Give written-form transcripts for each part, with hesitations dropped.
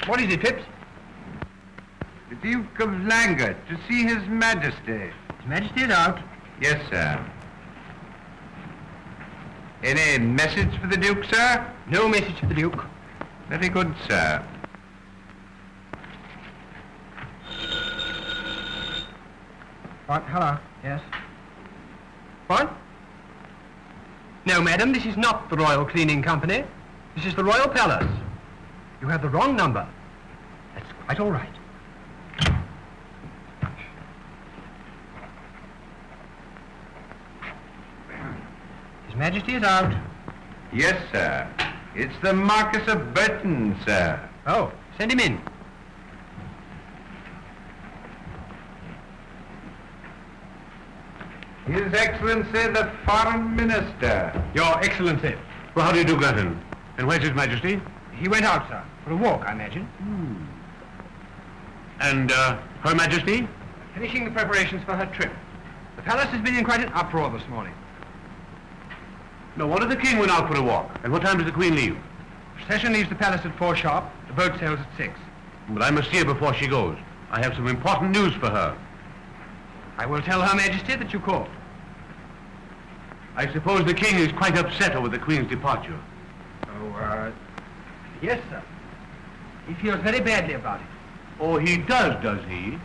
What is it, Phipps? The Duke of Languet, to see His Majesty. His Majesty is out. Yes, sir. Any message for the Duke, sir? No message for the Duke. Very good, sir. What? Hello. Yes. What? No, madam, this is not the Royal Cleaning Company. This is the Royal Palace. You have the wrong number. That's quite all right. His Majesty is out. Yes, sir. It's the Marquis of Birten, sir. Oh, send him in. His Excellency, the Foreign Minister. Your Excellency. Well, how do you do, Granton? And where's His Majesty? He went out, sir, for a walk, I imagine. And, Her Majesty? Finishing the preparations for her trip. The palace has been in quite an uproar this morning. No wonder the King went out for a walk. And what time does the Queen leave? The procession leaves the palace at 4 sharp. The boat sails at 6. But I must see her before she goes. I have some important news for her. I will tell Her Majesty that you called. I suppose the King is quite upset over the Queen's departure. Oh, yes, sir. He feels very badly about it. Oh, he does he?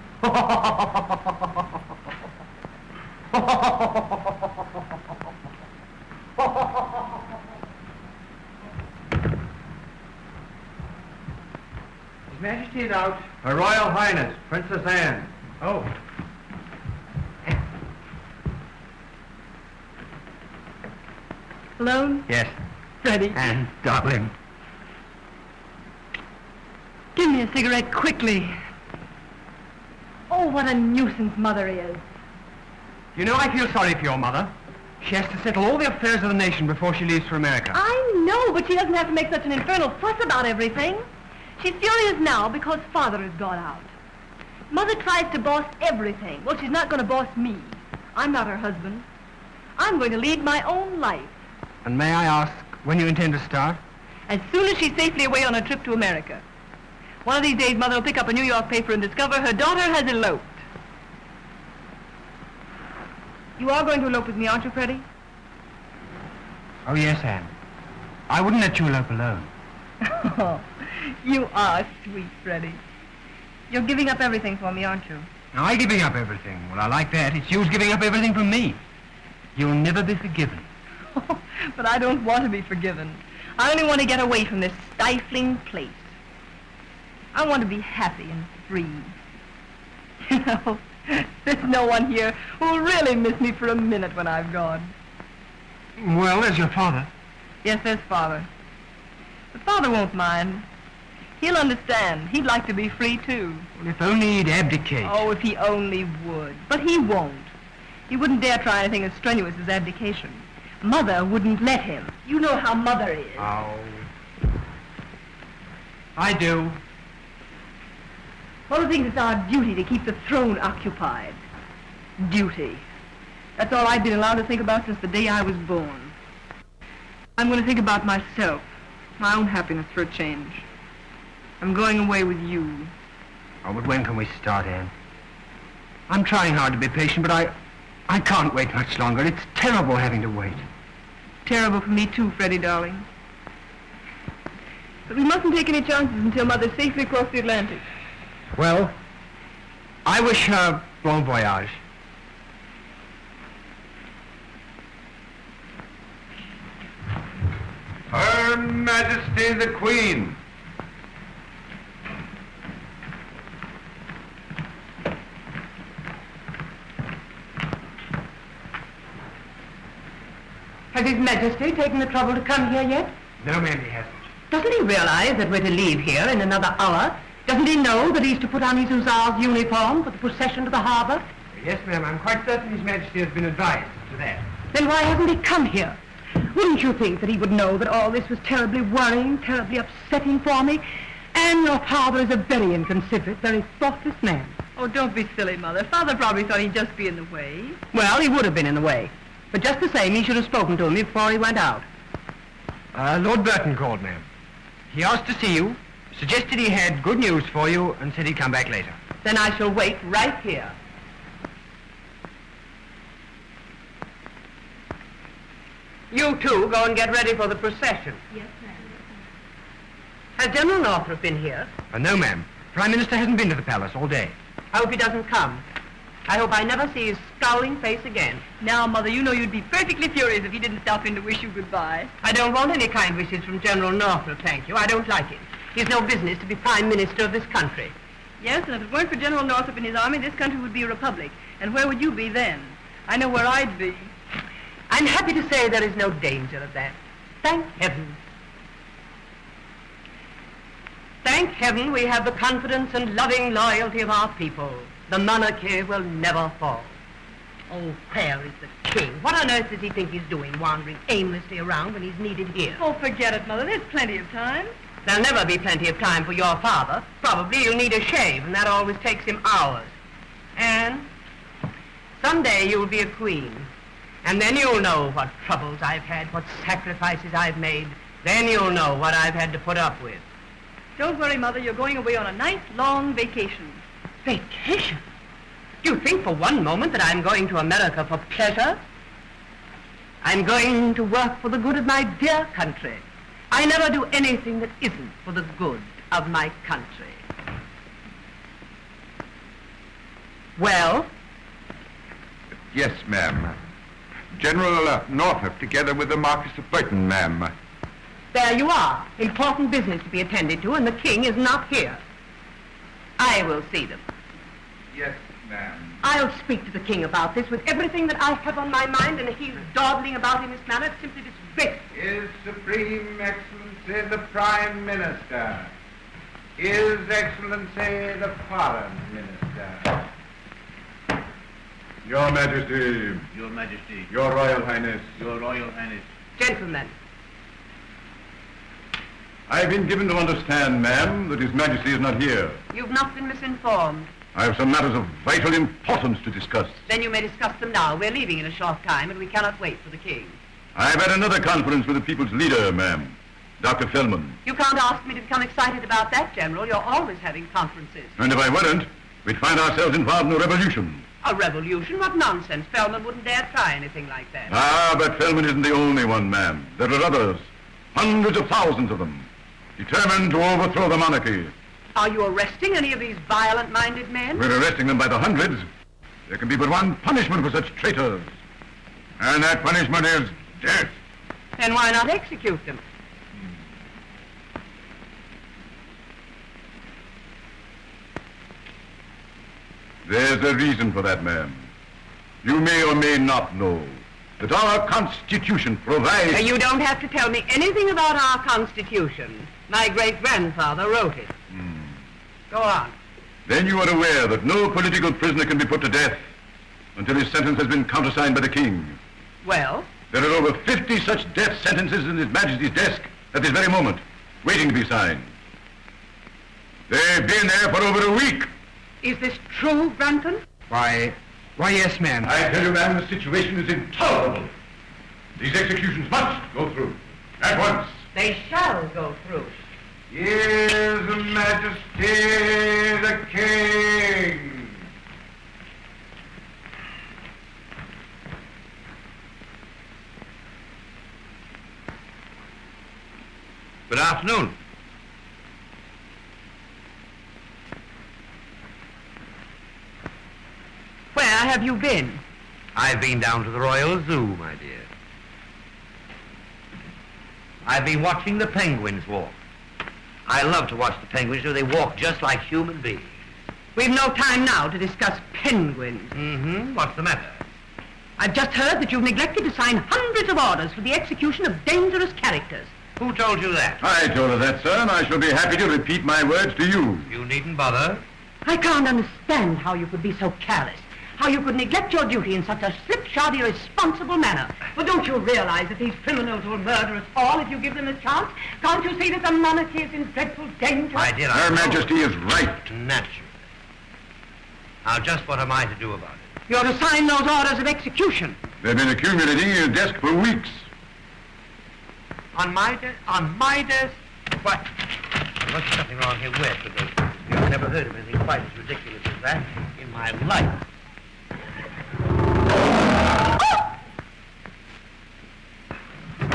His Majesty is out. Her Royal Highness, Princess Anne. Oh. Alone? Yes. Freddie. Anne, darling. Give me a cigarette quickly. Oh, what a nuisance Mother is. You know, I feel sorry for your mother. She has to settle all the affairs of the nation before she leaves for America. I know, but she doesn't have to make such an infernal fuss about everything. She's furious now because Father has gone out. Mother tries to boss everything. Well, she's not going to boss me. I'm not her husband. I'm going to lead my own life. And may I ask when you intend to start? As soon as she's safely away on her trip to America. One of these days, Mother will pick up a New York paper and discover her daughter has eloped. You are going to elope with me, aren't you, Freddie? Oh, yes, Anne. I wouldn't let you elope alone. Oh, you are sweet, Freddie. You're giving up everything for me, aren't you? Now, I giving up everything. Well, I like that. It's you's giving up everything for me. You'll never be forgiven. But I don't want to be forgiven. I only want to get away from this stifling place. I want to be happy and free. You know, there's no one here who'll really miss me for a minute when I've gone. Well, there's your father. Yes, there's Father. But Father won't mind. He'll understand. He'd like to be free, too. Well, if only he'd abdicate. Oh, if he only would. But he won't. He wouldn't dare try anything as strenuous as abdication. Mother wouldn't let him. You know how Mother is. Oh. I do. Mother thinks it's our duty to keep the throne occupied. Duty. That's all I've been allowed to think about since the day I was born. I'm going to think about myself, my own happiness for a change. I'm going away with you. Oh, but when can we start, Anne? I'm trying hard to be patient, but I can't wait much longer. It's terrible having to wait. Terrible for me too, Freddie, darling. But we mustn't take any chances until Mother's safely across the Atlantic. Well, I wish her bon voyage. Her Majesty the Queen. Has His Majesty taken the trouble to come here yet? No, ma'am, he hasn't. Doesn't he realize that we're to leave here in another hour? Doesn't he know that he's to put on his hussar's uniform for the procession to the harbor? Yes, ma'am, I'm quite certain His Majesty has been advised to that. Then why hasn't he come here? Wouldn't you think that he would know that all this was terribly worrying, terribly upsetting for me? And your father is a very inconsiderate, very thoughtless man. Oh, don't be silly, Mother. Father probably thought he'd just be in the way. Well, he would have been in the way. But just the same, he should have spoken to me before he went out. Lord Burton called, ma'am. He asked to see you. Suggested he had good news for you and said he'd come back later. Then I shall wait right here. You two go and get ready for the procession. Yes, ma'am. Has General Northrop been here? No, ma'am. Prime Minister hasn't been to the palace all day. I hope he doesn't come. I hope I never see his scowling face again. Now, Mother, you know you'd be perfectly furious if he didn't stop in to wish you goodbye. I don't want any kind wishes from General Northrop, thank you. I don't like him. He's no business to be Prime Minister of this country. Yes, and if it weren't for General Northrop and his army, this country would be a republic. And where would you be then? I know where I'd be. I'm happy to say there is no danger of that. Thank heaven. Thank heaven we have the confidence and loving loyalty of our people. The monarchy will never fall. Oh, where is the king? What on earth does he think he's doing, wandering aimlessly around when he's needed here? Oh, forget it, Mother. There's plenty of time. There'll never be plenty of time for your father. Probably you'll need a shave, and that always takes him hours. And someday you'll be a queen. And then you'll know what troubles I've had, what sacrifices I've made. Then you'll know what I've had to put up with. Don't worry, Mother. You're going away on a nice, long vacation. Vacation? Do you think for one moment that I'm going to America for pleasure? I'm going to work for the good of my dear country. I never do anything that isn't for the good of my country. Well? Yes, ma'am. General Northrop, together with the Marquis of Birten, ma'am. There you are. Important business to be attended to, and the king is not here. I will see them. Yes, ma'am. I'll speak to the king about this with everything that I have on my mind, and if he's dawdling about in this manner, it's simply disgraceful. His Supreme Excellency the Prime Minister. His Excellency the Foreign Minister. Your Majesty. Your Majesty. Your Royal Highness. Your Royal Highness. Gentlemen, I've been given to understand, ma'am, that His Majesty is not here. you've not been misinformed. I have some matters of vital importance to discuss. Then you may discuss them now. We're leaving in a short time, and we cannot wait for the king. I've had another conference with the people's leader, ma'am, Dr. Feldman. You can't ask me to become excited about that, General. You're always having conferences. And if I weren't, we'd find ourselves involved in a revolution. A revolution? What nonsense. Feldman wouldn't dare try anything like that. Ah, but Feldman isn't the only one, ma'am. There are others, hundreds of thousands of them, determined to overthrow the monarchy. Are you arresting any of these violent-minded men? We're arresting them by the hundreds. There can be but one punishment for such traitors. And that punishment is death. Then why not execute them? There's a reason for that, ma'am. You may or may not know that our Constitution provides... You don't have to tell me anything about our Constitution. My great-grandfather wrote it. Go on. Then you are aware that no political prisoner can be put to death until his sentence has been countersigned by the king. Well? There are over 50 such death sentences in His Majesty's desk at this very moment, waiting to be signed. They've been there for over a week. Is this true, Granton? Why, yes, ma'am. I tell you, ma'am, the situation is intolerable. These executions must go through, at once. They shall go through. His Majesty the King. Good afternoon. Where have you been? I've been down to the Royal Zoo, my dear. I've been watching the penguins walk. I love to watch the penguins do. They walk just like human beings. We've no time now to discuss penguins. What's the matter? I've just heard that you've neglected to sign hundreds of orders for the execution of dangerous characters. Who told you that? I told her that, sir, and I shall be happy to repeat my words to you. You needn't bother. I can't understand how you could be so careless, how you could neglect your duty in such a slipshod, irresponsible manner. But don't you realize that these criminals will murder us all if you give them a chance? Can't you see that the monarchy is in dreadful danger? My dear, Her Majesty is right. Naturally. Now, just what am I to do about it? You're to sign those orders of execution. They've been accumulating in your desk for weeks. On my desk? What? must be something wrong here west with those papers. I've never heard of anything quite as ridiculous as that in my life.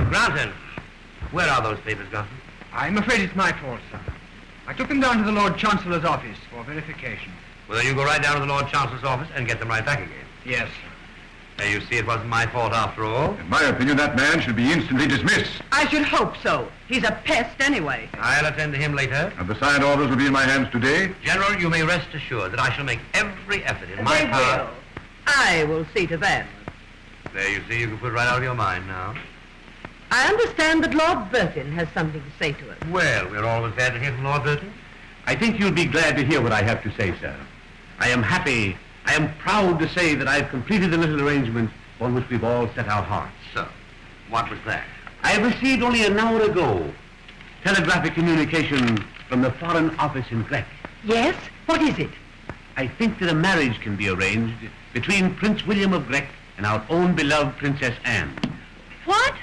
Granton, where are those papers, Granton? I'm afraid it's my fault, sir. I took them down to the Lord Chancellor's office for verification. Well, then you go right down to the Lord Chancellor's office and get them right back again. Yes, sir. There, you see, it wasn't my fault after all. In my opinion, that man should be instantly dismissed. I should hope so. He's a pest anyway. I'll attend to him later. And the signed orders will be in my hands today. General, you may rest assured that I shall make every effort in my They power. will. I will see to that. There, you see, you can put it right out of your mind now. I understand that Lord Birten has something to say to us. Well, we're always glad to hear from Lord Birten. I think you'll be glad to hear what I have to say, sir. I am happy, I am proud to say that I've completed the little arrangement on which we've all set our hearts. So, what was that? I have received only an hour ago telegraphic communication from the Foreign Office in Grec. Yes? What is it? I think that a marriage can be arranged between Prince William of Grec and our own beloved Princess Anne. What?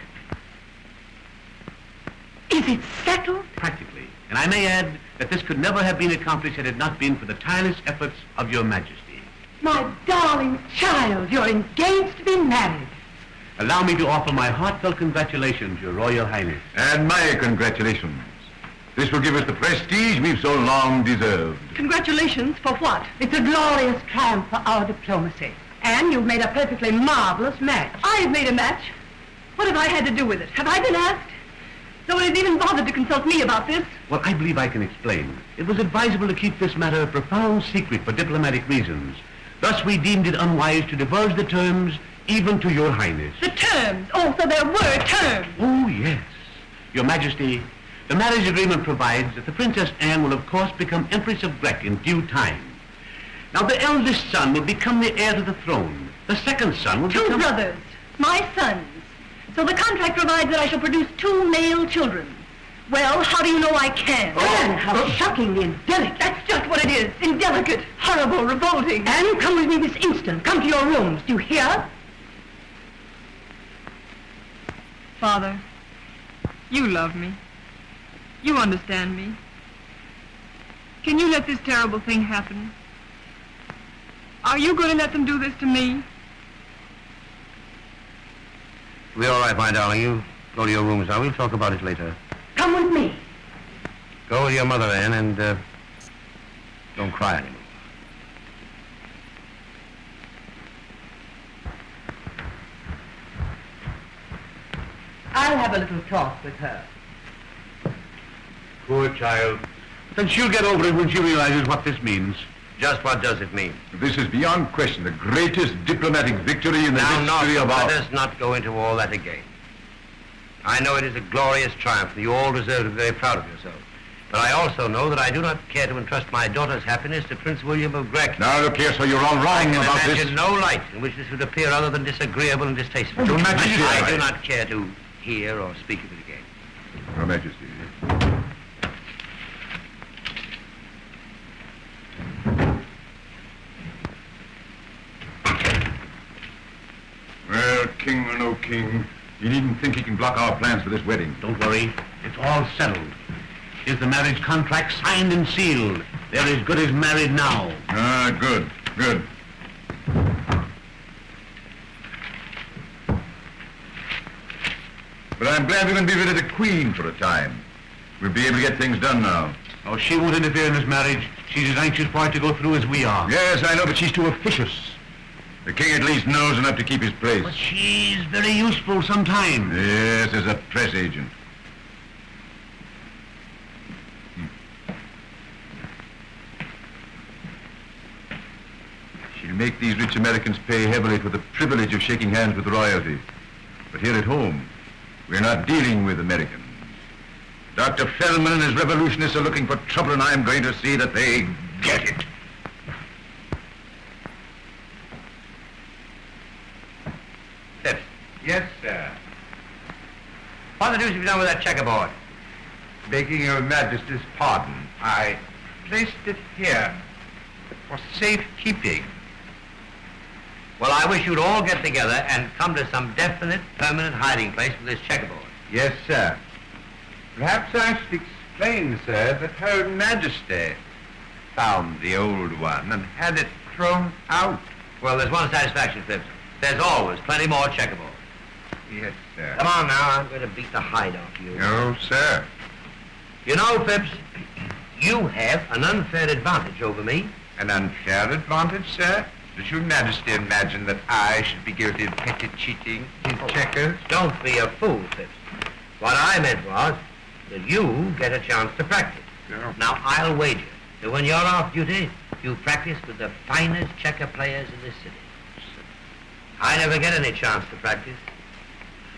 Is it settled? Practically. And I may add that this could never have been accomplished had it not been for the tireless efforts of your Majesty. My darling child, you're engaged to be married. Allow me to offer my heartfelt congratulations, Your Royal Highness. And my congratulations. This will give us the prestige we've so long deserved. Congratulations for what? It's a glorious triumph for our diplomacy. And you've made a perfectly marvelous match. I've made a match? What have I had to do with it? Have I been asked? No one has even bothered to consult me about this. Well, I believe I can explain. It was advisable to keep this matter a profound secret for diplomatic reasons. Thus, we deemed it unwise to divulge the terms even to Your Highness. The terms? Oh, so there were terms. Oh, yes. Your Majesty, the marriage agreement provides that the Princess Anne will, of course, become Empress of Grec in due time. Now, the eldest son will become the heir to the throne. The second son will Two become... brothers, my sons. So the contract provides that I shall produce 2 male children. Well, how do you know I can? Anne, how shockingly indelicate. That's just what it is. Indelicate, horrible, revolting. Anne, come with me this instant. Come to your rooms. Do you hear? Father, you love me. You understand me. Can you let this terrible thing happen? Are you going to let them do this to me? We're all right, my darling. You go to your rooms now. We'll talk about it later. Come with me. Go with your mother, Anne, and don't cry anymore. I'll have a little talk with her. Poor child. Then she'll get over it when she realizes what this means. Just what does it mean? This is beyond question the greatest diplomatic victory in the history of our... Let us not go into all that again. I know it is a glorious triumph, and you all deserve to be very proud of yourself. But I also know that I do not care to entrust my daughter's happiness to Prince William of Grec. Now, look here, so you're all wrong I can about this. imagine no light in which this would appear other than disagreeable and distasteful. Your Majesty, I do not care to hear or speak of it again. Your Majesty. Well, king or no king, you needn't think he can block our plans for this wedding. Don't worry. It's all settled. Is the marriage contract signed and sealed? They're as good as married now. Ah, good, good. But I'm glad we're going to be rid of the Queen for a time. We'll be able to get things done now. Oh, she won't interfere in this marriage. She's as anxious for it to go through as we are. Yes, I know, but she's too officious. The king at least knows enough to keep his place. But she's very useful sometimes. Yes, as a press agent. She'll make these rich Americans pay heavily for the privilege of shaking hands with royalty. But here at home, we're not dealing with Americans. Dr. Feldman and his revolutionists are looking for trouble, and I'm going to see that they get it. Phipps, Yes, sir. what the deuce have you done with that checkerboard? Begging Your Majesty's pardon, I placed it here for safekeeping. Well, I wish you'd all get together and come to some definite, permanent hiding place for this checkerboard. Yes, sir. Perhaps I should explain, sir, that Her Majesty found the old one and had it thrown out. Well, there's one satisfaction, Phipps. There's always plenty more checkerboard. Yes, sir. Come on now, I'm going to beat the hide off you. No, sir. You know, Phipps, you have an unfair advantage over me. An unfair advantage, sir? Does Your Majesty imagine that I should be guilty of petty cheating in checkers? Don't be a fool, Phipps. What I meant was that you get a chance to practice. No. Now, I'll wager that when you're off duty, you practice with the finest checker players in this city. I never get any chance to practice.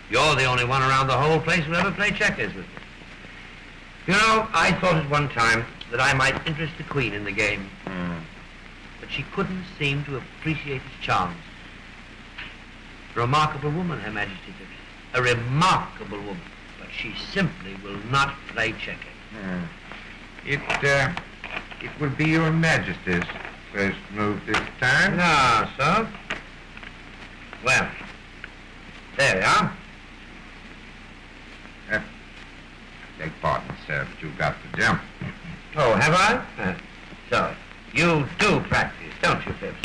You're the only one around the whole place who ever played checkers with me. You know, I thought at one time that I might interest the Queen in the game. But she couldn't seem to appreciate its charms. A remarkable woman, Her Majesty. A remarkable woman. But she simply will not play checkers. It will be Your Majesty's first move this time. No, sir. Well, there we are. Beg pardon, sir, but you've got to jump. Oh, have I? So, you do practice, don't you, Phipps?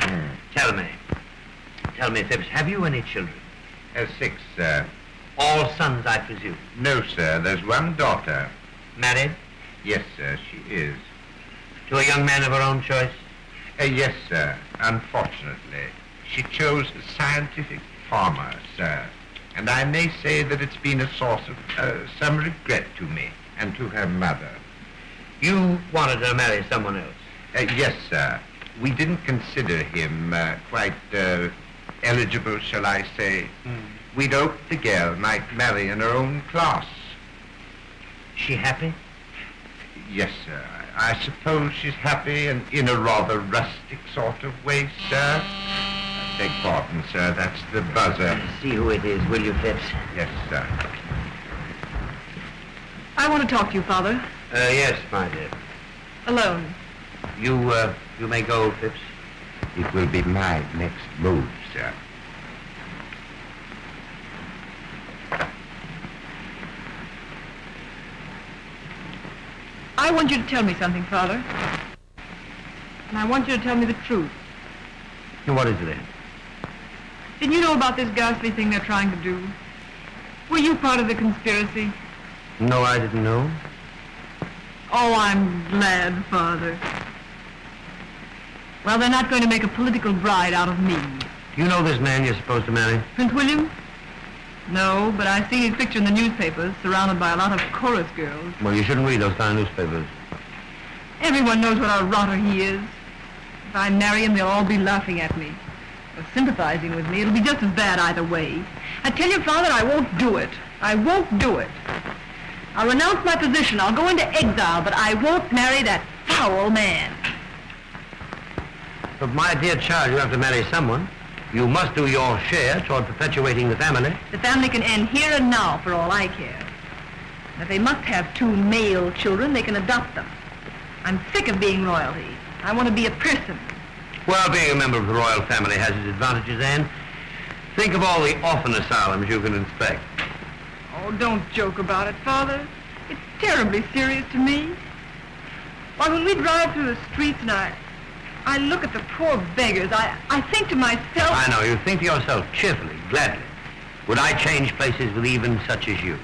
Tell me, Phipps, have you any children? 6, sir. All sons, I presume. No, sir, there's one daughter. Married? Yes, sir, she is. To a young man of her own choice? Yes, sir. Unfortunately, she chose a scientific farmer, sir. And I may say that it's been a source of some regret to me and to her mother. You wanted to marry someone else? Yes, sir. We didn't consider him quite eligible, shall I say. We'd hoped the girl might marry in her own class. She happy? Yes, sir. I suppose she's happy and in a rather rustic sort of way, sir. Beg pardon, sir. That's the buzzer. See who it is, will you, Phipps? Yes, sir. I want to talk to you, Father. Yes, my dear. Alone. You may go, Phipps. It will be my next move, sir. I want you to tell me something, Father. And I want you to tell me the truth. What is it, then? Didn't you know about this ghastly thing they're trying to do? Were you part of the conspiracy? No, I didn't know. Oh, I'm glad, Father. Well, they're not going to make a political bride out of me. You know this man you're supposed to marry? Prince William? No, but I see his picture in the newspapers, surrounded by a lot of chorus girls. Well, you shouldn't read those kind of newspapers. Everyone knows what a rotter he is. If I marry him, they'll all be laughing at me. Or sympathizing with me. It'll be just as bad either way. I tell you, Father, I won't do it. I won't do it. I'll renounce my position. I'll go into exile, but I won't marry that foul man. But my dear child, you have to marry someone. You must do your share toward perpetuating the family. The family can end here and now, for all I care. And if they must have 2 male children, they can adopt them. I'm sick of being royalty. I want to be a person. Well, being a member of the royal family has its advantages, Anne. Think of all the orphan asylums you can inspect. Oh, don't joke about it, Father. It's terribly serious to me. Why, when we drive through the streets and I look at the poor beggars, I think to myself... I know, you think to yourself cheerfully, gladly. Would I change places with even such as you?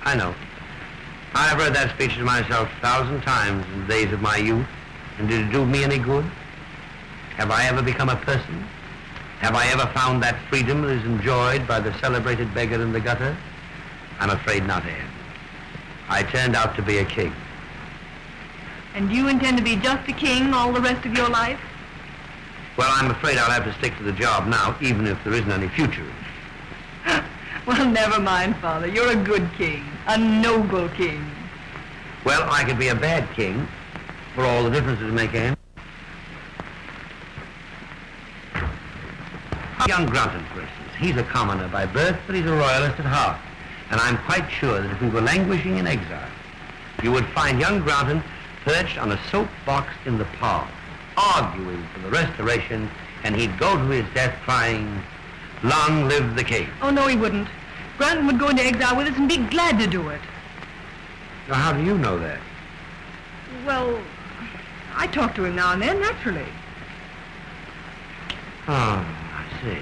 I know. I've read that speech to myself 1,000 times in the days of my youth. And did it do me any good? Have I ever become a person? Have I ever found that freedom that is enjoyed by the celebrated beggar in the gutter? I'm afraid not, Anne. I turned out to be a king. And you intend to be just a king all the rest of your life? Well, I'm afraid I'll have to stick to the job now, even if there isn't any future. Well, never mind, Father. You're a good king. A noble king. Well, I could be a bad king, for all the difference it make, Anne. Young Granton, for instance. He's a commoner by birth, but he's a royalist at heart. And I'm quite sure that if we were languishing in exile, you would find young Granton perched on a soapbox in the park, arguing for the Restoration, and he'd go to his death crying, "Long live the king." Oh, no, he wouldn't. Granton would go into exile with us and be glad to do it. Now, how do you know that? Well, I talk to him now and then, naturally. Oh, I see.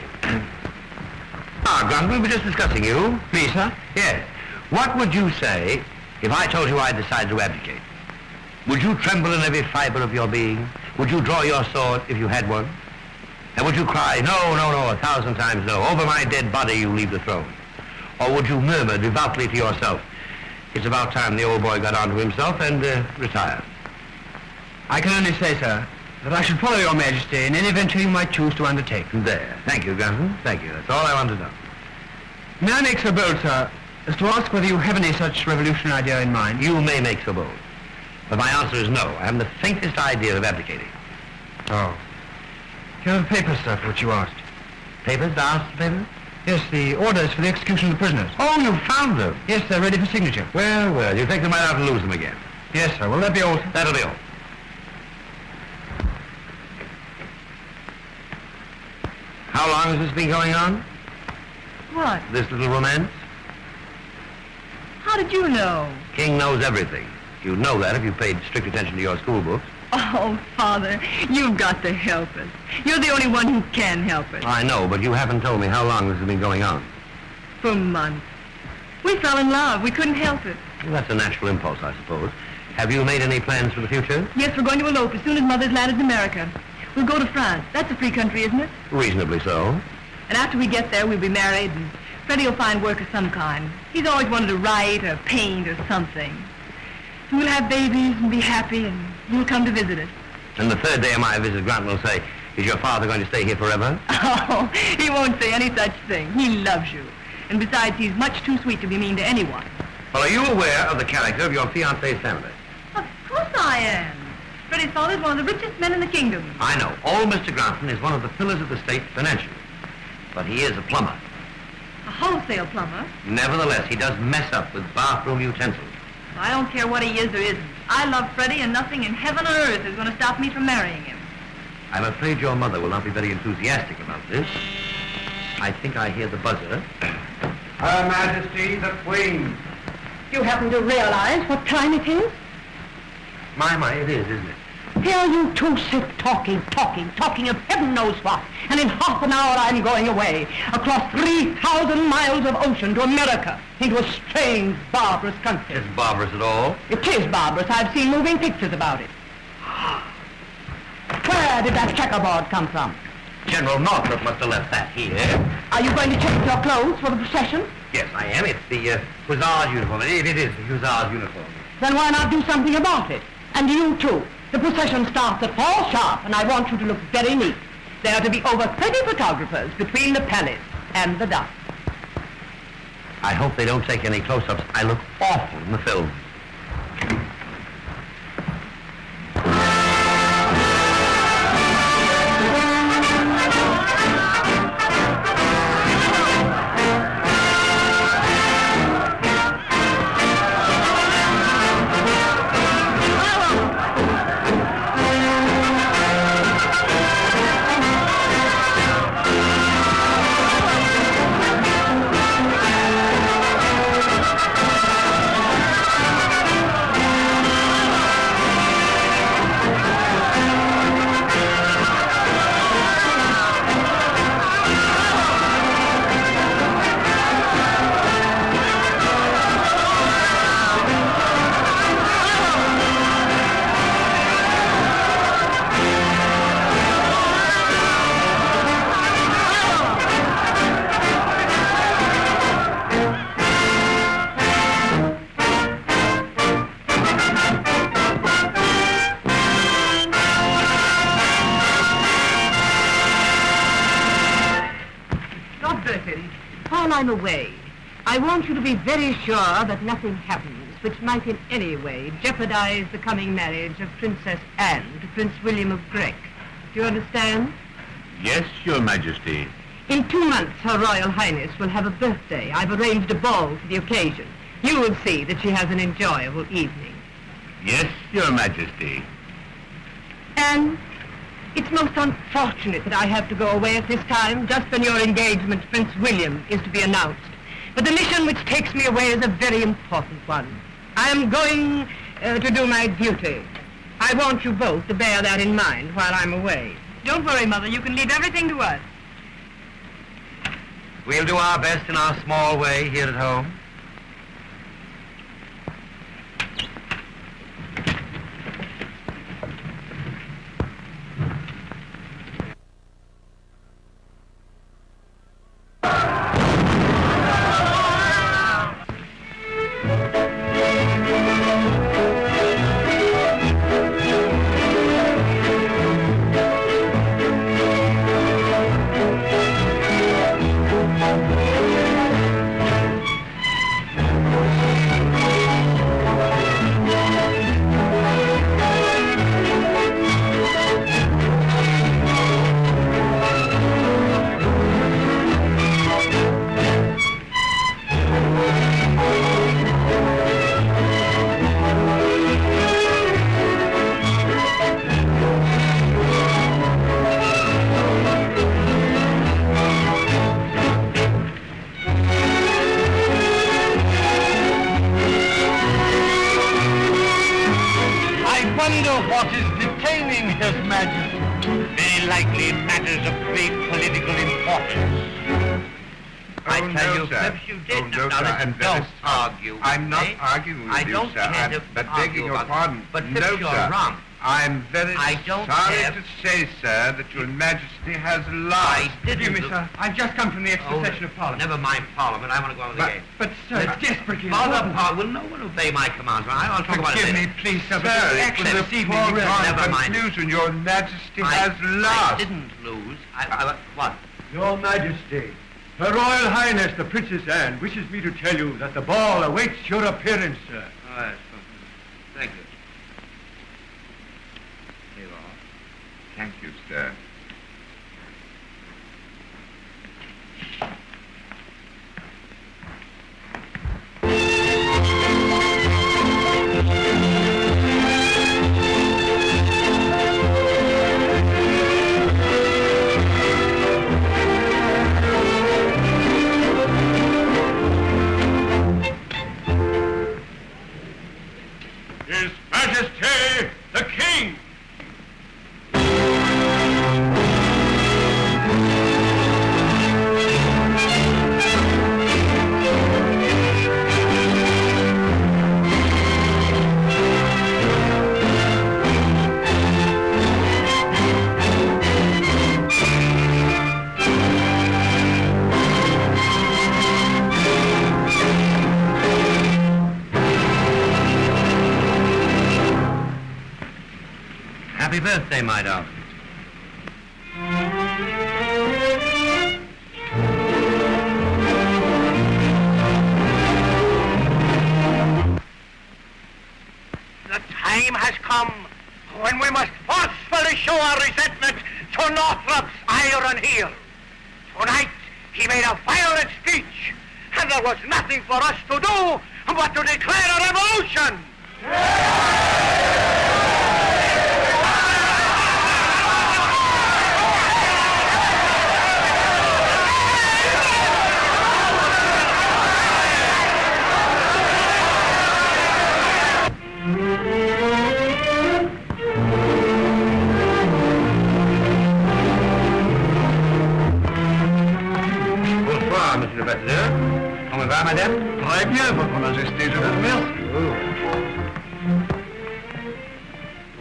Granton, we were just discussing you. Me, sir? Yes. What would you say if I told you I decided to abdicate? Would you tremble in every fiber of your being? Would you draw your sword if you had one? And would you cry, no, no, no, 1,000 times no, over my dead body you leave the throne? Or would you murmur devoutly to yourself, it's about time the old boy got onto himself and retired? I can only say, sir, that I should follow your majesty in any venture you might choose to undertake. There. Thank you, Granton. Thank you. That's all I want to know. May I make so bold, sir, as to ask whether you have any such revolutionary idea in mind? You may make so bold. But my answer is no. I haven't the faintest idea of abdicating. Oh. Here are the papers, sir, for which you asked. Papers? The Astor papers? Yes, the orders for the execution of the prisoners. Oh, you found them? Yes, they're ready for signature. Well, well, you take them right out and lose them again. Yes, sir. Will that be all? That'll be all. How long has this been going on? What? This little romance? How did you know? King knows everything. You'd know that if you paid strict attention to your school books. Oh, Father, you've got to help us. You're the only one who can help us. I know, but you haven't told me how long this has been going on. For months. We fell in love. We couldn't help it. Well, that's a natural impulse, I suppose. Have you made any plans for the future? Yes, we're going to elope as soon as Mother's landed in America. We'll go to France. That's a free country, isn't it? Reasonably so. And after we get there, we'll be married, and Freddie will find work of some kind. He's always wanted to write or paint or something. So we'll have babies and be happy, and you'll come to visit us. And the third day of my visit, Granton will say, is your father going to stay here forever? Oh, he won't say any such thing. He loves you. And besides, he's much too sweet to be mean to anyone. Well, are you aware of the character of your fiancé's family? Of course I am. Freddie's father's one of the richest men in the kingdom. I know. Old Mr. Granton is one of the pillars of the state financially. But he is a plumber. A wholesale plumber. Nevertheless, he does mess up with bathroom utensils. I don't care what he is or isn't. I love Freddie, and nothing in heaven or earth is going to stop me from marrying him. I'm afraid your mother will not be very enthusiastic about this. I think I hear the buzzer. Her Majesty the Queen. You happen to realize what time it is? My, it is, isn't it? Here you two sit talking of heaven knows what. And in half an hour I'm going away, across 3,000 miles of ocean to America, into a strange, barbarous country. Isn't barbarous at all. It is barbarous. I've seen moving pictures about it. Where did that checkerboard come from? General Northrop must have left that here. Are you going to change your clothes for the procession? Yes, I am. It's the Hussar's uniform. It is the Hussar's uniform. Then why not do something about it? And you too. The procession starts at 4 sharp, and I want you to look very neat. There are to be over 30 photographers between the palace and the duck. I hope they don't take any close-ups. I look awful in the film. While I'm away, I want you to be very sure that nothing happens which might in any way jeopardize the coming marriage of Princess Anne to Prince William of Grec. Do you understand? Yes, Your Majesty. In 2 months, Her Royal Highness will have a birthday. I've arranged a ball for the occasion. You will see that she has an enjoyable evening. Yes, Your Majesty. And it's most unfortunate that I have to go away at this time, just when your engagement to Prince William is to be announced. But the mission which takes me away is a very important one. I am going to do my duty. I want you both to bear that in mind while I'm away. Don't worry, Mother. You can leave everything to us. We'll do our best in our small way here at home. What is detaining His Majesty? Very likely matters of great political importance. I tell you, sir. perhaps you did. No, Now, sir, let's and don't this- argue with I'm not me. arguing with I you, don't sir. care to But argue begging your about it. pardon, But no, perhaps you're sir. wrong. I'm very I don't sorry have- to say, sir, that your Majesty has I lied. didn't. Forgive me, sir. I've just come from the extra Oh, session of Parliament. Never mind Parliament. I want to go on with the game. But, sir, it's desperately Father, important. will no one obey my commands? I'll talk about it Forgive later. me, please, sir, but Sir, the it action was this a evening... foregone Never mind. conclusion. Your Majesty I has lost. didn't lose. What? Your Majesty, Her Royal Highness the Princess Anne wishes me to tell you that the ball awaits your appearance, sir. Oh, yes. Thank you. Here you are. Thank you, sir. His Majesty the King! Happy birthday, my darling. The time has come when we must forcefully show our resentment to Northrop's iron heel. Tonight, he made a violent speech, and there was nothing for us to do but to declare a revolution. Bonsoir, monsieur l'ambassadeur. Comment va, madame? Très bien, Votre Majesté, je vous remercie.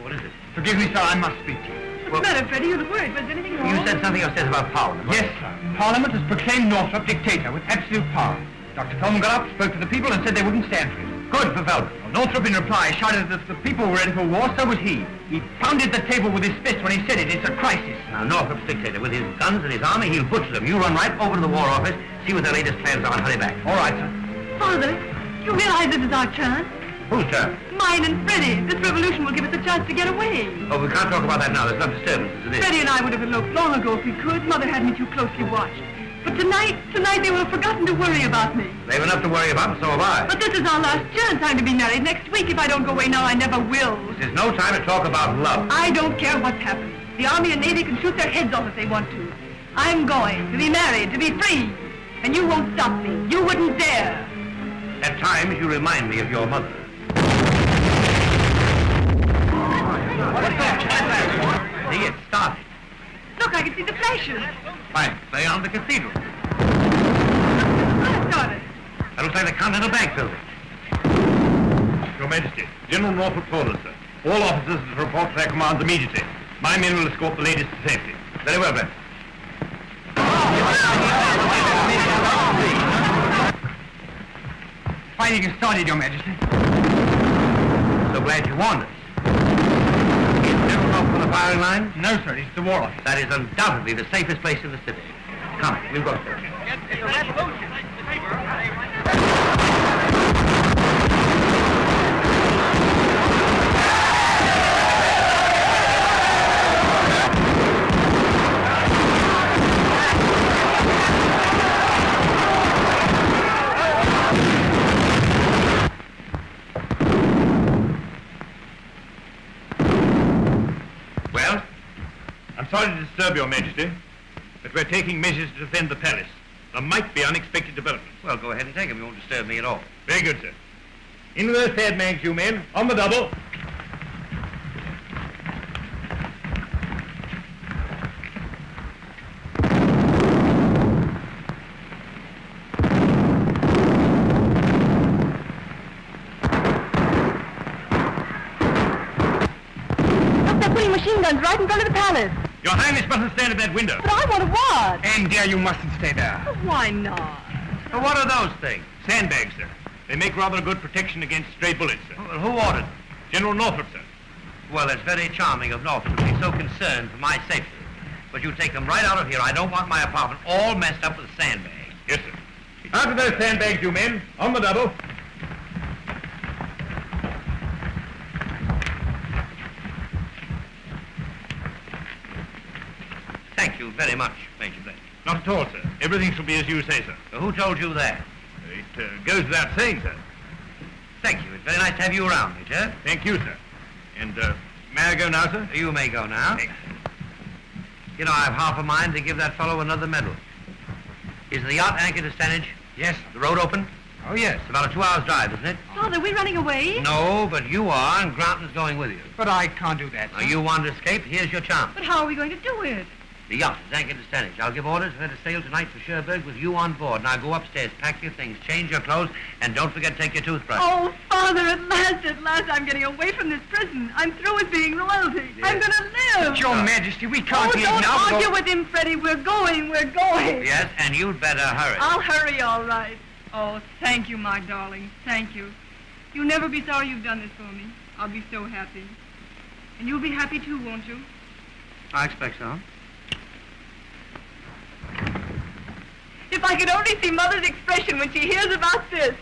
What is it? Forgive me, sir, I must speak to you. What's the matter, Freddie? You look worried. Was anything wrong? You said something upstairs about Parliament. Yes, sir. Parliament has proclaimed Northrop dictator with absolute power. Dr. Coleman got up, spoke to the people, and said they wouldn't stand for it. Good for Velvet. Well, Northrop, in reply, shouted that if the people were ready for war, so was he. He pounded the table with his fist when he said it. It's a crisis. Now, Northrop's dictator. With his guns and his army, he'll butcher them. You run right over to the War Office, see what their latest plans are, and hurry back. All right, sir. Father, you realize this is our chance? Whose turn? Mine and Freddie. This revolution will give us a chance to get away. Oh, we can't talk about that now. There's enough disturbances as it is. Freddie and I would have eloped long ago if we could. Mother had me too closely watched. But tonight they will have forgotten to worry about me. They've enough to worry about, and so have I. But this is our last chance. I'm to be married next week. If I don't go away now, I never will. There's no time to talk about love. I don't care what's happened. The Army and Navy can shoot their heads off if they want to. I'm going to be married, to be free. And you won't stop me. You wouldn't dare. At times, you remind me of your mother. See, it started. Look, I can see the flashes. Fine. Play on the cathedral. Blast on it. That looks like the Continental Bank building. Your Majesty, General Norfolk told us, sir. All officers are to report to their commands immediately. My men will escort the ladies to safety. Very well, then. Fighting has started, Your Majesty. So glad you warned us. Is General Norfolk on the firing line? No, sir, it's the War Office. That is undoubtedly the safest place in the city. Come, we'll go, sir. Well, I'm sorry to disturb Your Majesty, but we're taking measures to defend the palace. There might be unexpected developments. Well, go ahead and take them. You won't disturb me at all. Very good, sir. In with those sandbags, you men. On the double. Look, they're putting machine guns right in front of the palace. Your Highness mustn't stand at that window. But I want to watch. And, dear, you mustn't stay there. Why not? Well, what are those things? Sandbags, sir. They make rather a good protection against stray bullets, sir. Well, who ordered them? General Norfolk, sir. Well, it's very charming of Norfolk to be so concerned for my safety. But you take them right out of here. I don't want my apartment all messed up with sandbags. Yes, sir. Out of those sandbags, you men. On the double. Thank you very much, Major Blake. Not at all, sir. Everything shall be as you say, sir. Who told you that? It goes without saying, sir. Thank you. It's very nice to have you around, Major. Thank you, sir. And, may I go now, sir? You may go now. Thanks. You know, I have half a mind to give that fellow another medal. Is the yacht anchored to Stanage? Yes. The road open? Oh, yes. It's about a 2-hour drive, isn't it? Father, we're running away. No, but you are, and Granton's going with you. But I can't do that, Now, sir. you want to escape? Here's your chance. But how are we going to do it? The yacht is anchored to Stanage. I'll give orders for her to sail tonight for Sherwood with you on board. Now go upstairs, pack your things, change your clothes, and don't forget to take your toothbrush. Oh, Father, at last, I'm getting away from this prison. I'm through with being royalty. I'm going to live. But, Your Majesty, we can't Oh, leave don't now. argue with him, Freddie. We're going. Yes, and you'd better hurry. I'll hurry, all right. Oh, thank you, my darling. Thank you. You'll never be sorry you've done this for me. I'll be so happy. And you'll be happy, too, won't you? I expect so. If I could only see Mother's expression when she hears about this.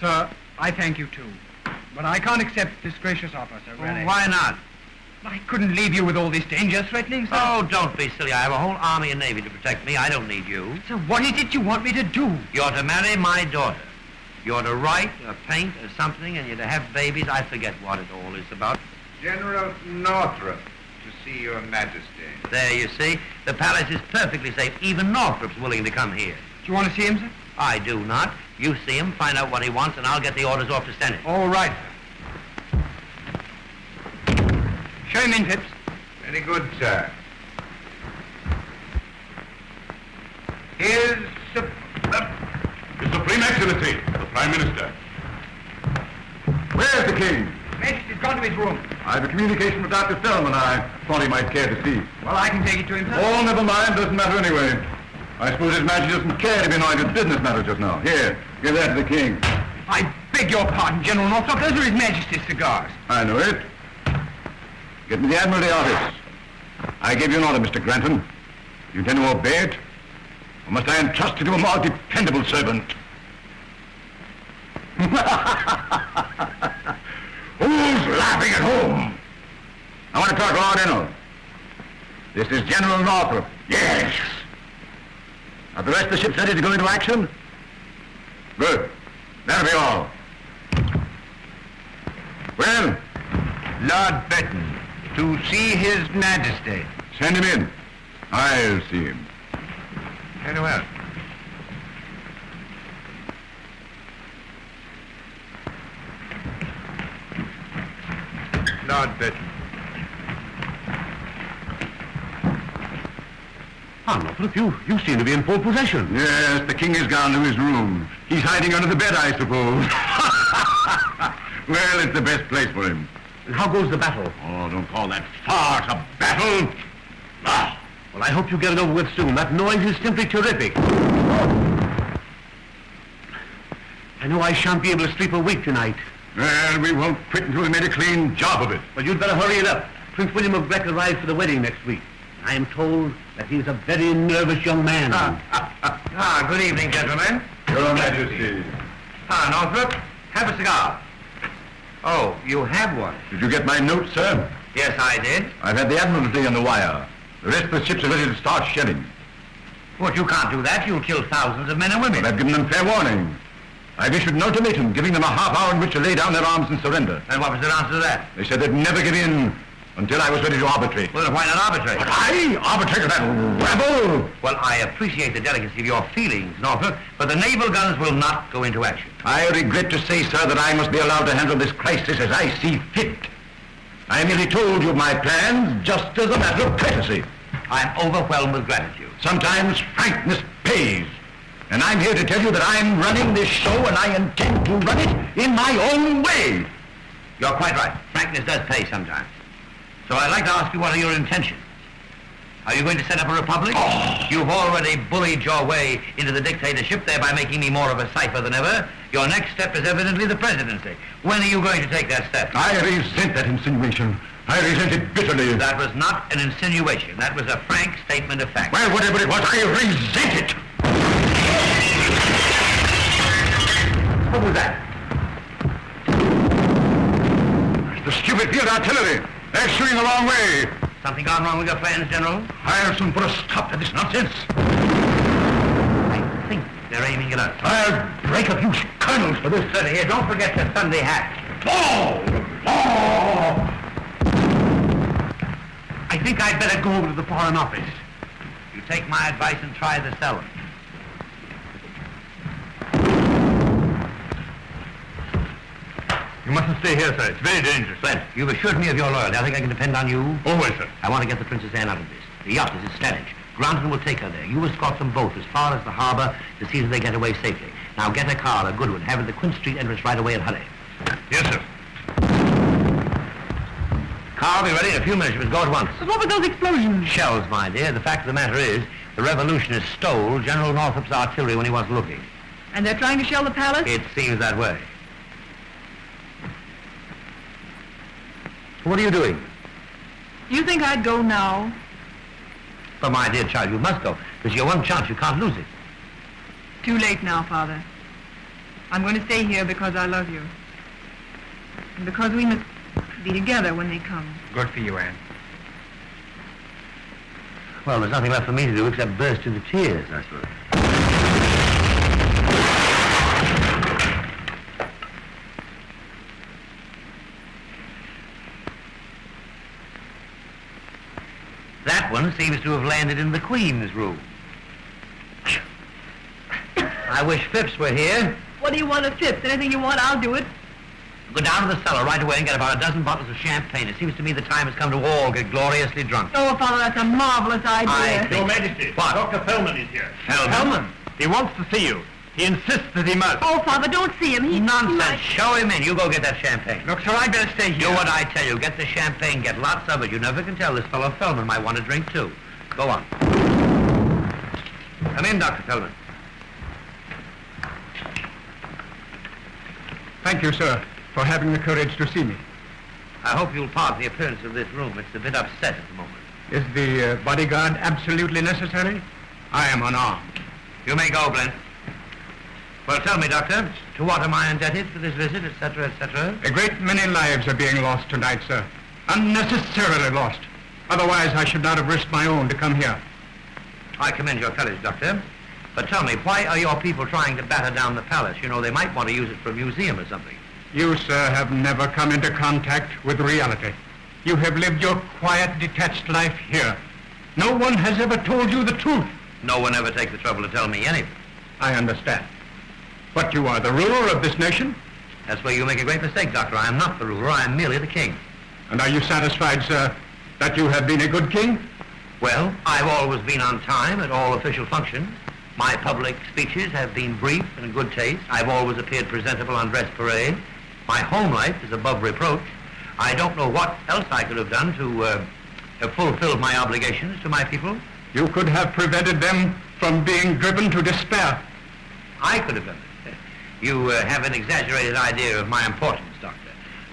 Sir, I thank you, too. But I can't accept this gracious offer, sir, really. Why not? I couldn't leave you with all this danger threatening, sir. Oh, don't be silly. I have a whole army and navy to protect me. I don't need you. So what is it you want me to do? You're to marry my daughter. You're to write or paint or something, and you're to have babies. I forget what it all is about. General Northrop, to see Your Majesty. There, you see. The palace is perfectly safe. Even Northrop's willing to come here. Do you want to see him, sir? I do not. You see him, find out what he wants, and I'll get the orders off to Stanage. All right, sir. Show him in, Phipps. Very good, sir. Here's His Supreme Excellency, the Prime Minister. Where's the King? Majesty's gone to his room. I have a communication with Dr. Feldman I thought he might care to see. Well, I can take it to him, sir. Oh, never mind. Doesn't matter anyway. I suppose His Majesty doesn't care to be annoyed with business matters just now. Here, give that to the King. I beg your pardon, General Northrop. Those are His Majesty's cigars. I know it. Get me the Admiralty office. I gave you an order, Mr. Granton. You intend to obey it? Or must I entrust it to a more dependable servant? Who's laughing at home? I want to talk to Lord Enel. This is General Northrop. Yes. Are the rest of the ships ready to go into action? Good. That'll be all. Well? Lord Birten, to see His Majesty. Send him in. I'll see him. Very well. Lord Birten. Ah, Northrop, you seem to be in full possession. Yes, the king has gone to his room. He's hiding under the bed, I suppose. Well, it's the best place for him. And how goes the battle? Oh, don't call that farce a battle. Ah. Well, I hope you get it over with soon. That noise is simply terrific. I know I shan't be able to sleep a week tonight. Well, we won't quit until we made a clean job of it. Well, you'd better hurry it up. Prince William of Grec arrives for the wedding next week. I am told that he's a very nervous young man. Good evening, gentlemen. Your Majesty. Northrop, have a cigar. Oh, you have one? Did you get my note, sir? Yes, I did. I've had the Admiralty on the wire. The rest of the ships are ready to start shelling. But you can't do that. You'll kill thousands of men and women. But I've given them fair warning. I've issued an ultimatum giving them a half hour in which to lay down their arms and surrender. And what was their answer to that? They said they'd never give in until I was ready to arbitrate. Well, why not arbitrate? But I arbitrated that rebel! Well, I appreciate the delicacy of your feelings, Norfolk, but the naval guns will not go into action. I regret to say, sir, that I must be allowed to handle this crisis as I see fit. I merely told you of my plans just as a matter of courtesy. I'm overwhelmed with gratitude. Sometimes frankness pays. And I'm here to tell you that I'm running this show and I intend to run it in my own way. You're quite right. Frankness does pay sometimes. So I'd like to ask you, what are your intentions? Are you going to set up a republic? Oh. You've already bullied your way into the dictatorship, thereby making me more of a cipher than ever. Your next step is evidently the presidency. When are you going to take that step? I resent that insinuation. I resent it bitterly. That was not an insinuation. That was a frank statement of fact. Well, whatever it was, I resent it. What was that? It's the stupid field artillery. They're shooting the wrong way. Something gone wrong with your plans, General? I'll soon put a stop to this nonsense. I think they're aiming at us. I'll break a few kernels for this. Steady here. Don't forget the Sunday hat. Oh! Oh! I think I'd better go over to the Foreign Office. You take my advice and try the cellar. You mustn't stay here, sir. It's very dangerous. Flint, you've assured me of your loyalty. I think I can depend on you. Always, sir. I want to get the Princess Anne out of this. The yacht is at Stanage. Granton will take her there. You escort them both as far as the harbor to see that they get away safely. Now get a car, a good one. Have it at the Quince Street entrance right away and hurry. Yes, sir. Car will be ready in a few minutes. You must go at once. But what were those explosions? Shells, my dear. The fact of the matter is, the revolutionists stole General Northrop's artillery when he wasn't looking. And they're trying to shell the palace? It seems that way. What are you doing? You think I'd go now? But my dear child, you must go. This is your one chance. You can't lose it. Too late now, Father. I'm going to stay here because I love you. And because we must be together when they come. Good for you, Anne. Well, there's nothing left for me to do except burst into tears, I suppose. That one seems to have landed in the Queen's room. I wish Phipps were here. What do you want of Phipps? Anything you want, I'll do it. Go down to the cellar right away and get about a dozen bottles of champagne. It seems to me the time has come to all get gloriously drunk. Oh, Father, that's a marvelous idea. I think... Your Majesty, What? Dr. Feldman is here. Feldman? He wants to see you. He insists that he must. Oh, Father, don't see him. He Nonsense. might- Show him in. You go get that champagne. Look, sir, I'd better stay Do here. what I tell you. Get the champagne. Get lots of it. You never can tell. This fellow Feldman might want a drink, too. Go on. Come in, Dr. Feldman. Thank you, sir, for having the courage to see me. I hope you'll pardon the appearance of this room. It's a bit upset at the moment. Is the bodyguard absolutely necessary? I am unarmed. You may go, Blent. Well, tell me, Doctor, to what am I indebted for this visit, etc., etc.? A great many lives are being lost tonight, sir. Unnecessarily lost. Otherwise, I should not have risked my own to come here. I commend your courage, Doctor. But tell me, why are your people trying to batter down the palace? You know, they might want to use it for a museum or something. You, sir, have never come into contact with reality. You have lived your quiet, detached life here. No one has ever told you the truth. No one ever takes the trouble to tell me anything. I understand. But you are the ruler of this nation. That's where you make a great mistake, Doctor. I am not the ruler. I am merely the king. And are you satisfied, sir, that you have been a good king? Well, I've always been on time at all official functions. My public speeches have been brief and in good taste. I've always appeared presentable on dress parade. My home life is above reproach. I don't know what else I could have done to have fulfilled my obligations to my people. You could have prevented them from being driven to despair. I could have done it. You have an exaggerated idea of my importance, Doctor.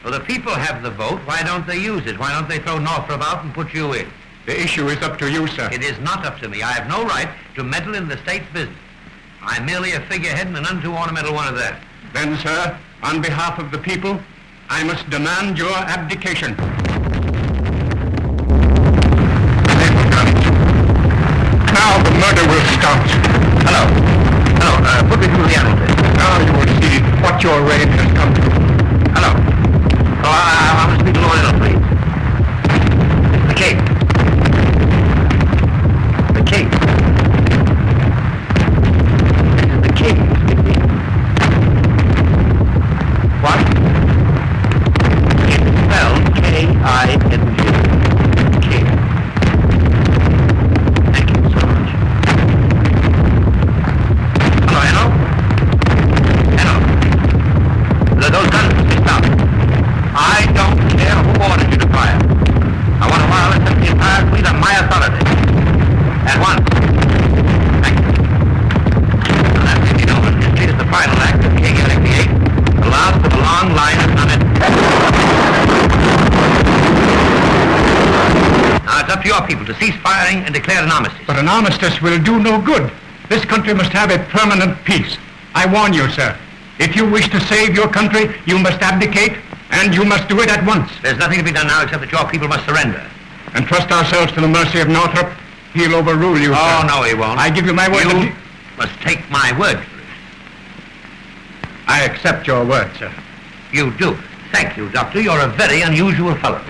Well, the people have the vote. Why don't they use it? Why don't they throw Northrop out and put you in? The issue is up to you, sir. It is not up to me. I have no right to meddle in the state's business. I'm merely a figurehead and an unto ornamental one of that. Then, sir, on behalf of the people, I must demand your abdication. Now the murder will start. Hello. Hello. Put me through the animal test. Now you will see what your reign has come to. Hello. Oh, I want to speak to Lowell, please. The king. The king. This is the king speaking. What? It's spelled K-I-N-G. King. Thank you so much. Hello? Those guns must be stopped. I don't care who ordered you to fire. I want to wireless the entire fleet on my authority. At once. Thank you. And that really known history is the final act of King Eric VIII, the last of a long line of non. Now it's up to your people to cease firing and declare an armistice. But an armistice will do no good. This country must have a permanent peace. I warn you, sir. If you wish to save your country, you must abdicate, and you must do it at once. There's nothing to be done now except that your people must surrender. And trust ourselves to the mercy of Northrop. He'll overrule you, Oh, sir. no, he won't. I give you my word. You must take my word for it. I accept your word, sir. You do. Thank you, Doctor. You're a very unusual fellow.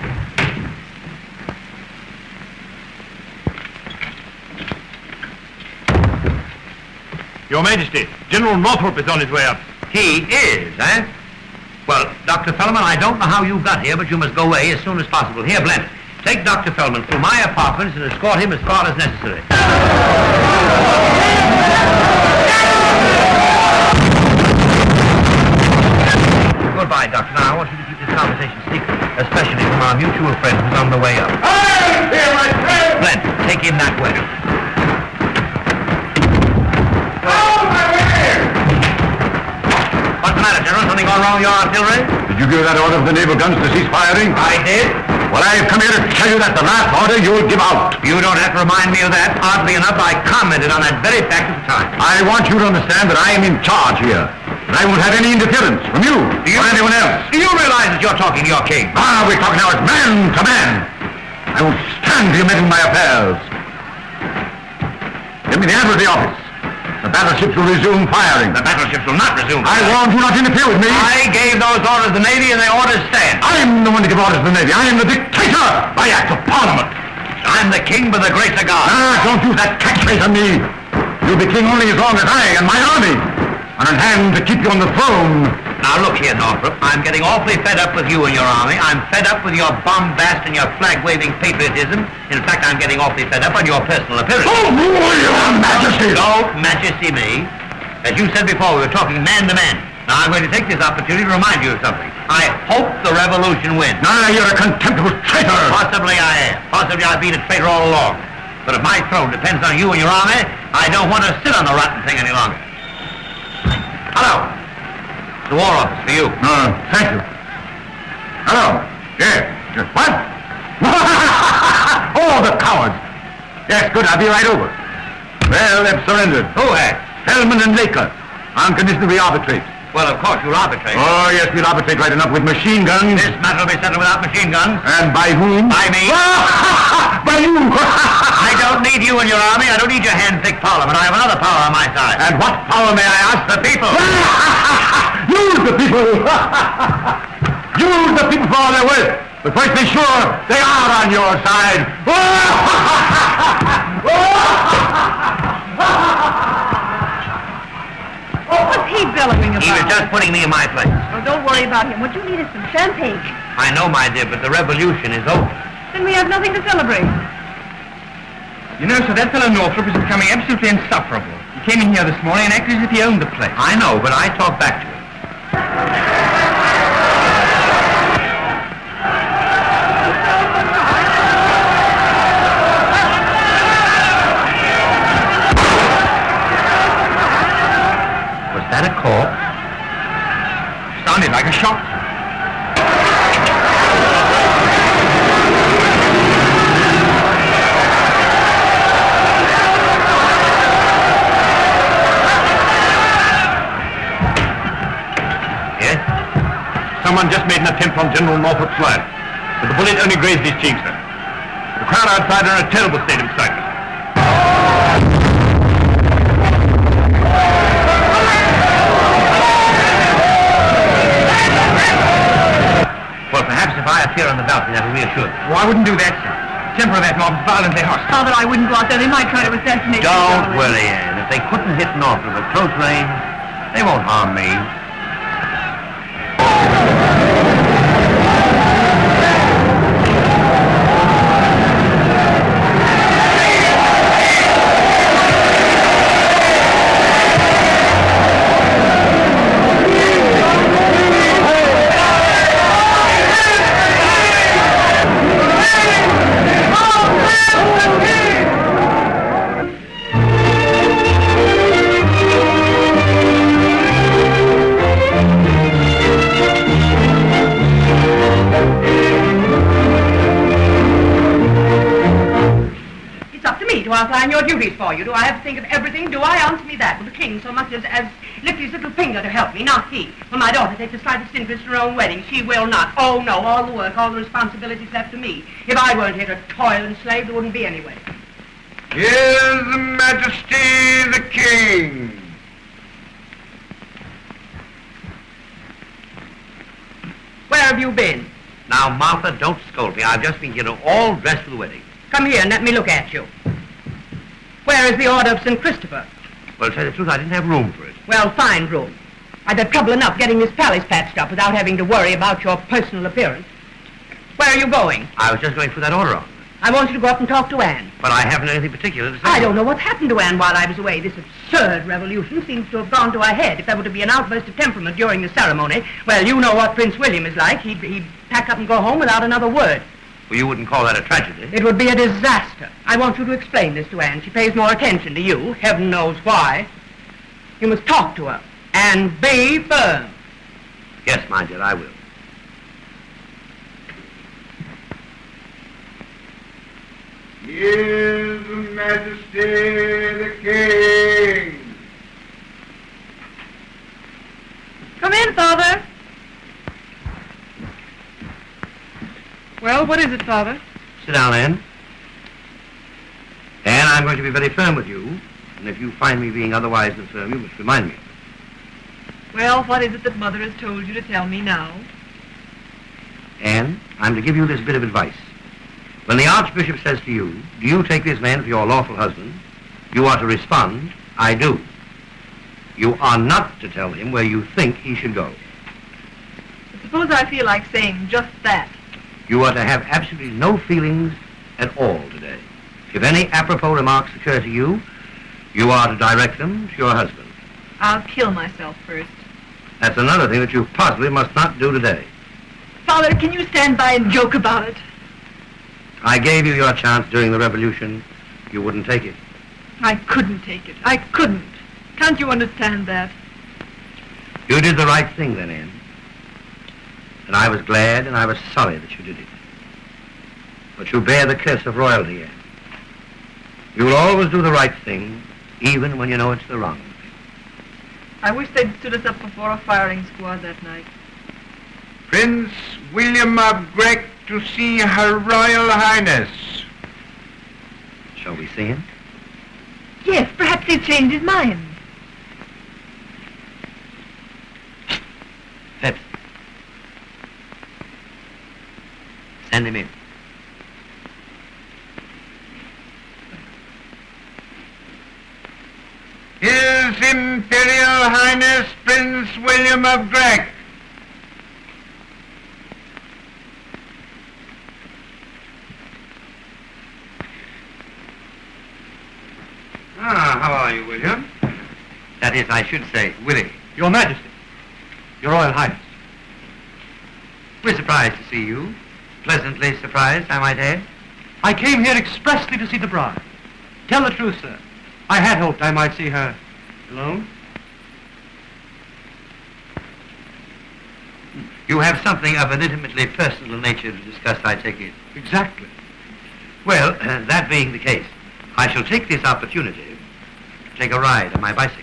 Your Majesty, General Northrop is on his way up. He is, eh? Well, Dr. Feldman, I don't know how you got here, but you must go away as soon as possible. Here, Blend, take Dr. Feldman through my apartments and escort him as far as necessary. Goodbye, Doctor. Now, I want you to keep this conversation secret, especially from our mutual friend who's on the way up. Hey, here, my friend! Blend, take him that way. What's the matter, General? Something gone wrong with your artillery? Did you give that order for the naval guns to cease firing? I did. Well, I've come here to tell you that the last order you'll give out. You don't have to remind me of that. Oddly enough, I commented on that very fact at the time. I want you to understand that I am in charge here. And I won't have any interference from you or anyone else. Do you realize that you're talking to your king? Ah, we're talking now as man to man. I won't stand for you meddling my affairs. Give me the Admiralty office. The battleships will resume firing. The battleships will not resume I firing. warned you not to interfere with me. I gave those orders to the Navy, and the orders stand. I'm the one to give orders to the Navy. I am the dictator by act of Parliament. I'm the king by the grace of God. Ah, don't use that catchphrase on me. You'll be king only as long as I and my army are in hand to keep you on the throne. Now, look here, Northrop. I'm getting awfully fed up with you and your army. I'm fed up with your bombast and your flag-waving patriotism. In fact, I'm getting awfully fed up on your personal appearance. Oh, your Majesty! Don't majesty me. As you said before, we were talking man to man. Now, I'm going to take this opportunity to remind you of something. I hope the revolution wins. Ah, you're a contemptible traitor. Possibly I am. Possibly I've been a traitor all along. But if my throne depends on you and your army, I don't want to sit on the rotten thing any longer. Hello. The War Office for you. Thank you. Hello. Yes. What? Oh, the cowards. Yes, good. I'll be right over. Well, they've surrendered. Who has? Feldman and Laker. On condition we arbitrate. Well, of course, you'll arbitrate. Oh, yes, we'll arbitrate right enough with machine guns. This matter will be settled without machine guns. And by whom? By me. By you. I don't need you and your army. I don't need your hand-picked parliament. I have another power on my side. And what power, may I ask? The people. Use the people. Use the people for all they're worth. But first be sure they are on your side. What was he bellowing about? He was just putting me in my place. Oh, don't worry about him. What you need is some champagne. I know, my dear, but the revolution is over. Then we have nothing to celebrate. You know, sir, that fellow Northrop is becoming absolutely insufferable. He came in here this morning and acted as if he owned the place. I know, but I talked back to him. Was that a corpse? Sounded like a shot. Someone just made an attempt on General Northrop's life, but the bullet only grazed his cheek, sir. The crowd outside are in a terrible state of excitement. Well, perhaps if I appear on the balcony, that will reassure them. Oh, I wouldn't do that, sir. The temper of that mob is violently hostile. Father, I wouldn't go out there. They might try to assassinate you. Don't worry, Anne. If they couldn't hit Northrop at close range, they won't harm me. Do I plan your duties for you? Do I have to think of everything? Do I? Answer me that. Will the king so much as lift his little finger to help me? Not he. Will my daughter take the slightest interest in her own wedding? She will not. Oh, no. All the work, all the responsibilities left to me. If I weren't here to toil and slave, there wouldn't be any way. His Majesty the King. Where have you been? Now, Martha, don't scold me. I've just been getting all dressed for the wedding. Come here and let me look at you. Where is the Order of St. Christopher? Well, to tell you the truth, I didn't have room for it. Well, find room. I've had trouble enough getting this palace patched up without having to worry about your personal appearance. Where are you going? I was just going through that order on. I want you to go up and talk to Anne. But I haven't anything particular to say. I don't know what's happened to Anne while I was away. This absurd revolution seems to have gone to her head. If there were to be an outburst of temperament during the ceremony, well, you know what Prince William is like. He'd pack up and go home without another word. Well, you wouldn't call that a tragedy. It would be a disaster. I want you to explain this to Anne. She pays more attention to you. Heaven knows why. You must talk to her and be firm. Yes, my dear, I will. His Majesty the King. Come in, Father. Well, what is it, Father? Sit down, Anne. Anne, I'm going to be very firm with you, and if you find me being otherwise than firm, you must remind me. Well, what is it that Mother has told you to tell me now? Anne, I'm to give you this bit of advice. When the Archbishop says to you, do you take this man for your lawful husband, you are to respond, I do. You are not to tell him where you think he should go. But suppose I feel like saying just that. You are to have absolutely no feelings at all today. If any apropos remarks occur to you, you are to direct them to your husband. I'll kill myself first. That's another thing that you possibly must not do today. Father, can you stand by and joke about it? I gave you your chance during the revolution. You wouldn't take it. I couldn't take it. I couldn't. Can't you understand that? You did the right thing then, Anne. And I was glad and I was sorry that you did it. But you bear the curse of royalty, Anne. You will always do the right thing, even when you know it's the wrong thing. I wish they'd stood us up before a firing squad that night. Prince William of Grec to see Her Royal Highness. Shall we see him? Yes, perhaps he'd changed his mind. Pepsi. Send him in. His Imperial Highness Prince William of Grec. Ah, how are you, William? That is, I should say, Willie. Your Majesty. Your Royal Highness. We're surprised to see you. Pleasantly surprised, I might add. I came here expressly to see the bride. Tell the truth, sir. I had hoped I might see her alone. You have something of an intimately personal nature to discuss, I take it. Exactly. Well, that being the case, I shall take this opportunity to take a ride on my bicycle.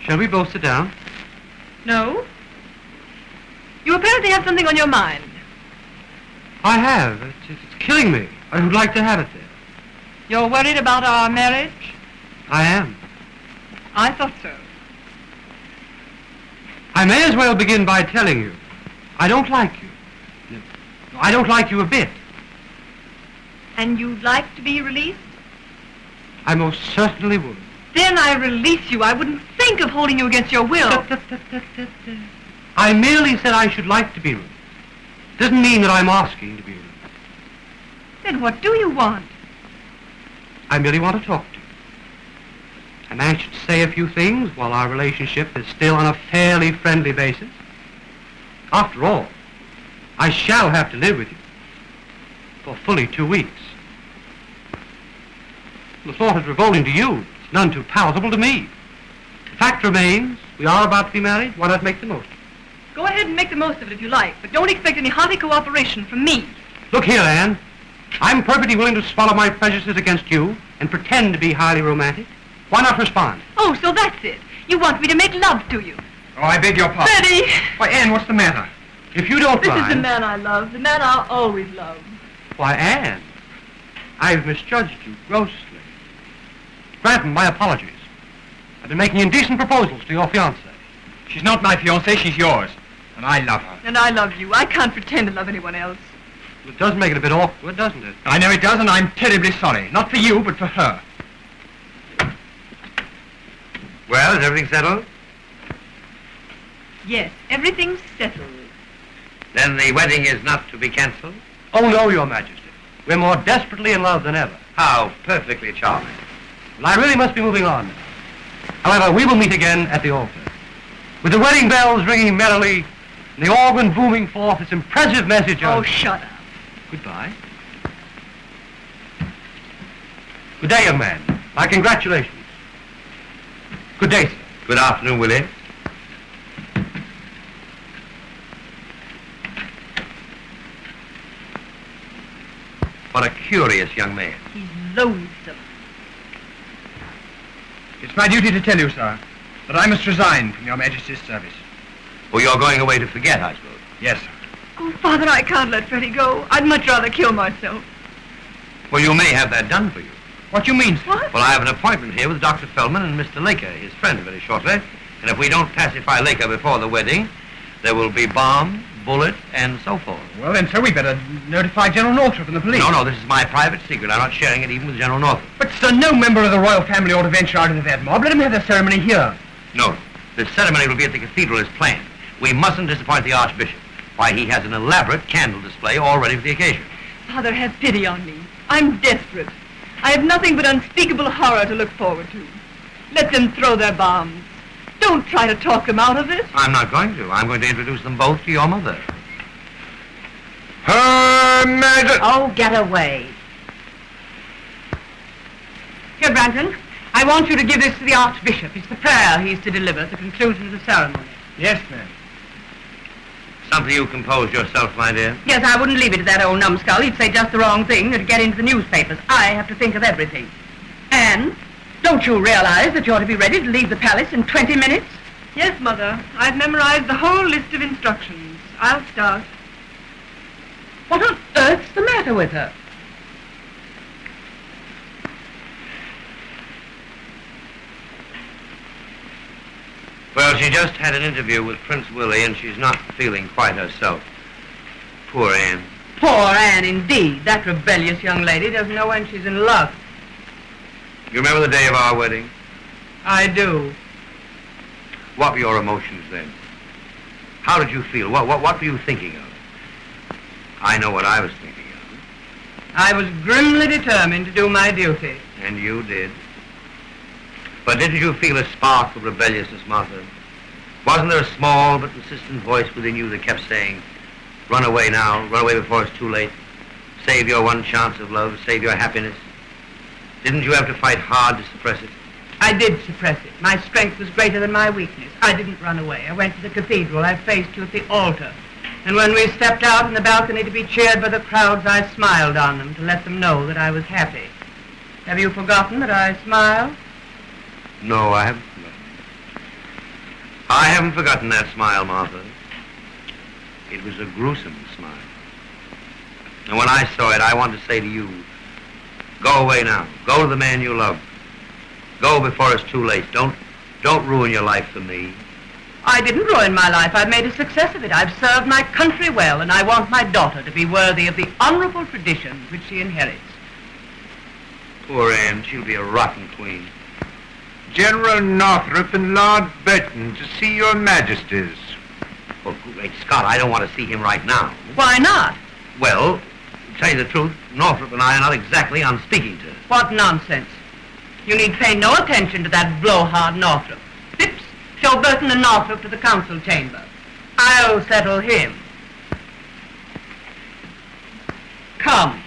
Shall we both sit down? No? You apparently have something on your mind. I have. It's killing me. I would like to have it there. You're worried about our marriage? I am. I thought so. I may as well begin by telling you, I don't like you. No, I don't like you a bit. And you'd like to be released? I most certainly would. Then I release you. I wouldn't think of holding you against your will. I merely said I should like to be released. Doesn't mean that I'm asking to be released. Then what do you want? I merely want to talk to you. I'm anxious to say a few things while our relationship is still on a fairly friendly basis. After all, I shall have to live with you for fully 2 weeks. The thought is revolting to you. It's none too palatable to me. The fact remains, we are about to be married. Why not make the most of it? Go ahead and make the most of it if you like, but don't expect any hearty cooperation from me. Look here, Anne. I'm perfectly willing to swallow my prejudices against you and pretend to be highly romantic. Why not respond? Oh, so that's it. You want me to make love to you. Oh, I beg your pardon. Freddie! Why, Anne, what's the matter? If you don't This mind... is the man I love, the man I'll always love. Why, Anne, I've misjudged you grossly. Granton, my apologies. I've been making indecent proposals to your fiancée. She's not my fiancée, she's yours. And I love her. And I love you. I can't pretend to love anyone else. It does make it a bit awkward, doesn't it? I know it does, and I'm terribly sorry. Not for you, but for her. Well, is everything settled? Yes, everything's settled. Then the wedding is not to be cancelled? Oh, no, Your Majesty. We're more desperately in love than ever. How perfectly charming. Well, I really must be moving on. However, we will meet again at the altar. With the wedding bells ringing merrily, and the organ booming forth its impressive message of... Oh, shut up. Goodbye. Good day, young man. My congratulations. Good day, sir. Good afternoon, Willie. What a curious young man. He's loathsome. It's my duty to tell you, sir, that I must resign from Your Majesty's service. Oh, you're going away to forget, I suppose. Yes, sir. Oh, Father, I can't let Freddie go. I'd much rather kill myself. Well, you may have that done for you. What do you mean, sir? What? Well, I have an appointment here with Dr. Feldman and Mr. Laker, his friend, very shortly. And if we don't pacify Laker before the wedding, there will be bomb, bullet, and so forth. Well, then, sir, we better notify General Northrop and the police. No, this is my private secret. I'm not sharing it even with General Northrop. But, sir, no member of the royal family ought to venture out into that mob. Let him have the ceremony here. No, the ceremony will be at the cathedral as planned. We mustn't disappoint the Archbishop. Why, he has an elaborate candle display all ready for the occasion. Father, have pity on me. I'm desperate. I have nothing but unspeakable horror to look forward to. Let them throw their bombs. Don't try to talk them out of it. I'm not going to. I'm going to introduce them both to your mother. Her Majesty. Oh, get away. Here, Granton, I want you to give this to the Archbishop. It's the prayer he's to deliver at the conclusion of the ceremony. Yes, ma'am. Something you composed yourself, my dear. Yes, I wouldn't leave it to that old numbskull. He'd say just the wrong thing. It'd get into the newspapers. I have to think of everything. And don't you realize that you're to be ready to leave the palace in 20 minutes? Yes, Mother. I've memorized the whole list of instructions. I'll start. What on earth's the matter with her? Well, she just had an interview with Prince Willie, and she's not feeling quite herself. Poor Anne. Poor Anne, indeed. That rebellious young lady doesn't know when she's in love. You remember the day of our wedding? I do. What were your emotions then? How did you feel? What were you thinking of? I know what I was thinking of. I was grimly determined to do my duty. And you did. But didn't you feel a spark of rebelliousness, Martha? Wasn't there a small but insistent voice within you that kept saying, run away now, run away before it's too late, save your one chance of love, save your happiness? Didn't you have to fight hard to suppress it? I did suppress it. My strength was greater than my weakness. I didn't run away. I went to the cathedral. I faced you at the altar. And when we stepped out on the balcony to be cheered by the crowds, I smiled on them to let them know that I was happy. Have you forgotten that I smiled? No, I haven't forgotten. I haven't forgotten that smile, Martha. It was a gruesome smile. And when I saw it, I wanted to say to you, go away now. Go to the man you love. Go before it's too late. Don't ruin your life for me. I didn't ruin my life. I've made a success of it. I've served my country well, and I want my daughter to be worthy of the honorable tradition which she inherits. Poor Anne, she'll be a rotten queen. General Northrop and Lord Birten to see your majesties. Oh, great Scott, I don't want to see him right now. Why not? Well, to tell you the truth, Northrop and I are not exactly on speaking terms. What nonsense. You need pay no attention to that blowhard Northrop. Phipps, show Birten and Northrop to the council chamber. I'll settle him. Come.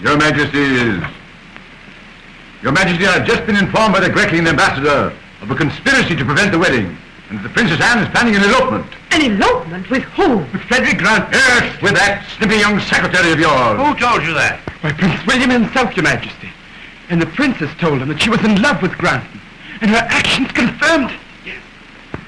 Your Majesty, I have just been informed by the Grecian ambassador of a conspiracy to prevent the wedding, and the Princess Anne is planning an elopement. An elopement? With who? With Freddie Granton. Yes, with that snippy young secretary of yours. Who told you that? Why, Prince William himself, Your Majesty. And the princess told him that she was in love with Granton, and her actions confirmed it.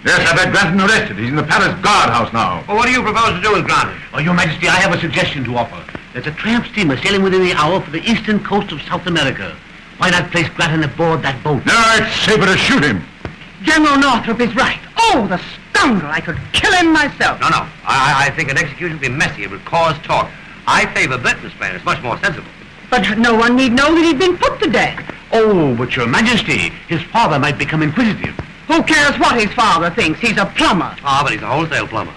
Yes, I've had Granton arrested. He's in the palace guardhouse now. Well, what do you propose to do with Granton? Oh, Your Majesty, I have a suggestion to offer. There's a tramp steamer sailing within the hour for the eastern coast of South America. Why not place Granton aboard that boat? No, it's safer to shoot him. General Northrop is right. Oh, the scoundrel. I could kill him myself. No. I think an execution would be messy. It would cause talk. I favor Birten's plan. It's much more sensible. But no one need know that he'd been put to death. Oh, but Your Majesty, his father might become inquisitive. Who cares what his father thinks? He's a plumber. Ah, but he's a wholesale plumber.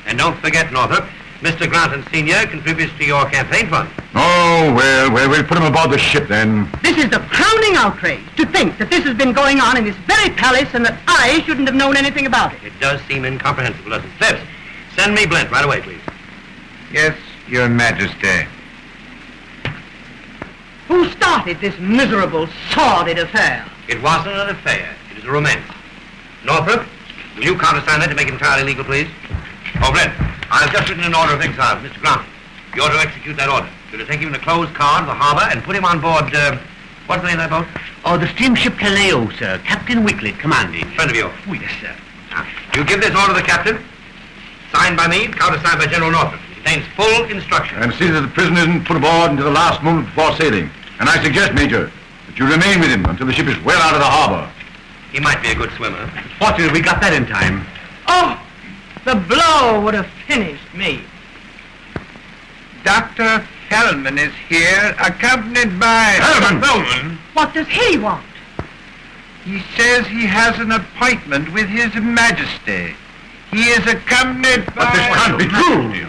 And don't forget, Northrop, Mr. Granton Sr. contributes to your campaign fund. Oh, well, we'll put him aboard the ship then. This is the crowning outrage, to think that this has been going on in this very palace and that I shouldn't have known anything about it. It does seem incomprehensible, doesn't it? Phipps, send me Blint right away, please. Yes, Your Majesty. Who started this miserable, sordid affair? It wasn't an affair. It is a romance. Northrop, will you countersign that to make it entirely legal, please? Oh, Blint, I've just written an order of exile for Mr. Granton. You're to execute that order. You're to take him in a closed car to the harbor and put him on board, what's the name of that boat? Oh, the steamship Calais, sir. Captain Wicklet commanding. Friend of yours. Oh, yes, sir. Now, you give this order to the captain, signed by me, countersigned by General Northrop. It contains full instructions. And see that the prisoner isn't put aboard until the last moment before sailing. And I suggest, Major, that you remain with him until the ship is well out of the harbor. He might be a good swimmer. Fortunately, we got that in time. Oh, the blow would have finished me. Dr. Feldman is here, accompanied by... Feldman? What does he want? He says he has an appointment with His Majesty. He is accompanied by... But this can't be true.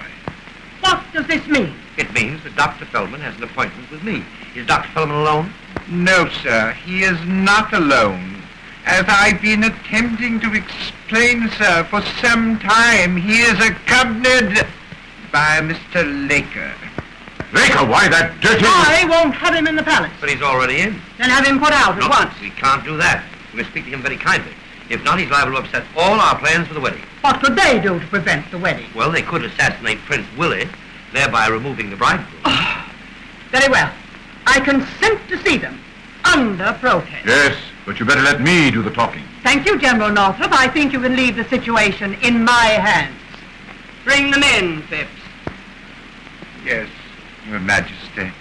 What does this mean? It means that Dr. Feldman has an appointment with me. Is Dr. Feldman alone? No, sir, he is not alone. As I've been attempting to explain, sir, for some time, he is accompanied by Mr. Laker. Laker, why that dirty... I won't have him in the palace. But he's already in. Then have him put out at once. We can't do that. We must speak to him very kindly. If not, he's liable to upset all our plans for the wedding. What could they do to prevent the wedding? Well, they could assassinate Prince Willie, thereby removing the bridegroom. Oh, very well. I consent to see them, under protest. Yes, But you better let me do the talking. Thank you, General Northrop. I think you can leave the situation in my hands. Bring them in, Phipps. Yes, Your Majesty.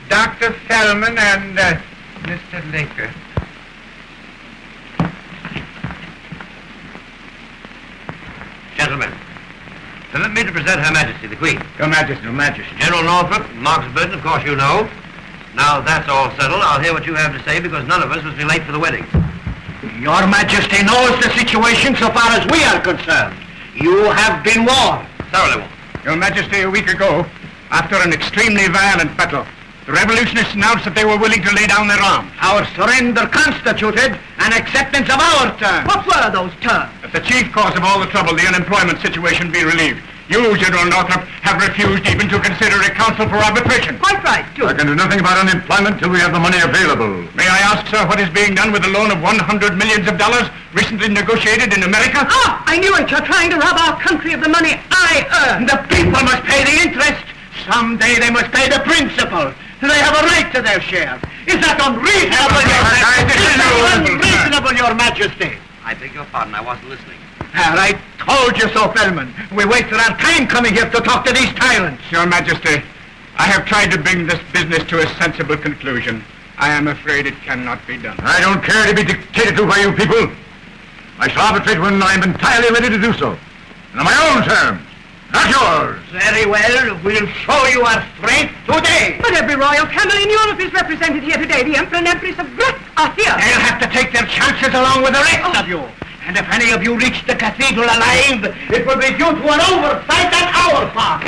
Dr. Feldman and Mr. Laker. Gentlemen, permit me to present Her Majesty, the Queen. Your Majesty, Your Majesty. General Northrop, Marquis of Birten, of course you know. Now that's all settled, I'll hear what you have to say because none of us was be late for the wedding. Your Majesty knows the situation so far as we are concerned. You have been warned. Thoroughly warned. Your Majesty, a week ago, after an extremely violent battle, the revolutionists announced that they were willing to lay down their arms. Our surrender constituted an acceptance of our terms. What were those terms? If the chief cause of all the trouble, the unemployment situation, be relieved, you, General Northrop, have refused even to consider a council for arbitration. Quite right, I Duke. can do nothing about unemployment till we have the money available. May I ask, sir, what is being done with the loan of $100 million recently negotiated in America? Ah, I knew it.'re trying to rob our country of the money I earned. The people must pay the interest. Someday they must pay the principal. They have a right to their share. Is that unreasonable, Your Majesty? Is that unreasonable, Your Majesty? I beg your pardon, I wasn't listening. I told you so, Feldman. We wasted our time coming here to talk to these tyrants. Your Majesty, I have tried to bring this business to a sensible conclusion. I am afraid it cannot be done. I don't care to be dictated to by you people. I shall arbitrate when I'm entirely ready to do so. And on my own terms, not yours. Very well. We'll show you our strength today. But every royal family in Europe is represented here today. The Emperor and Empress of Grec are here. They'll have to take their chances along with the rest of you. And if any of you reach the cathedral alive, it will be due to an oversight on our part.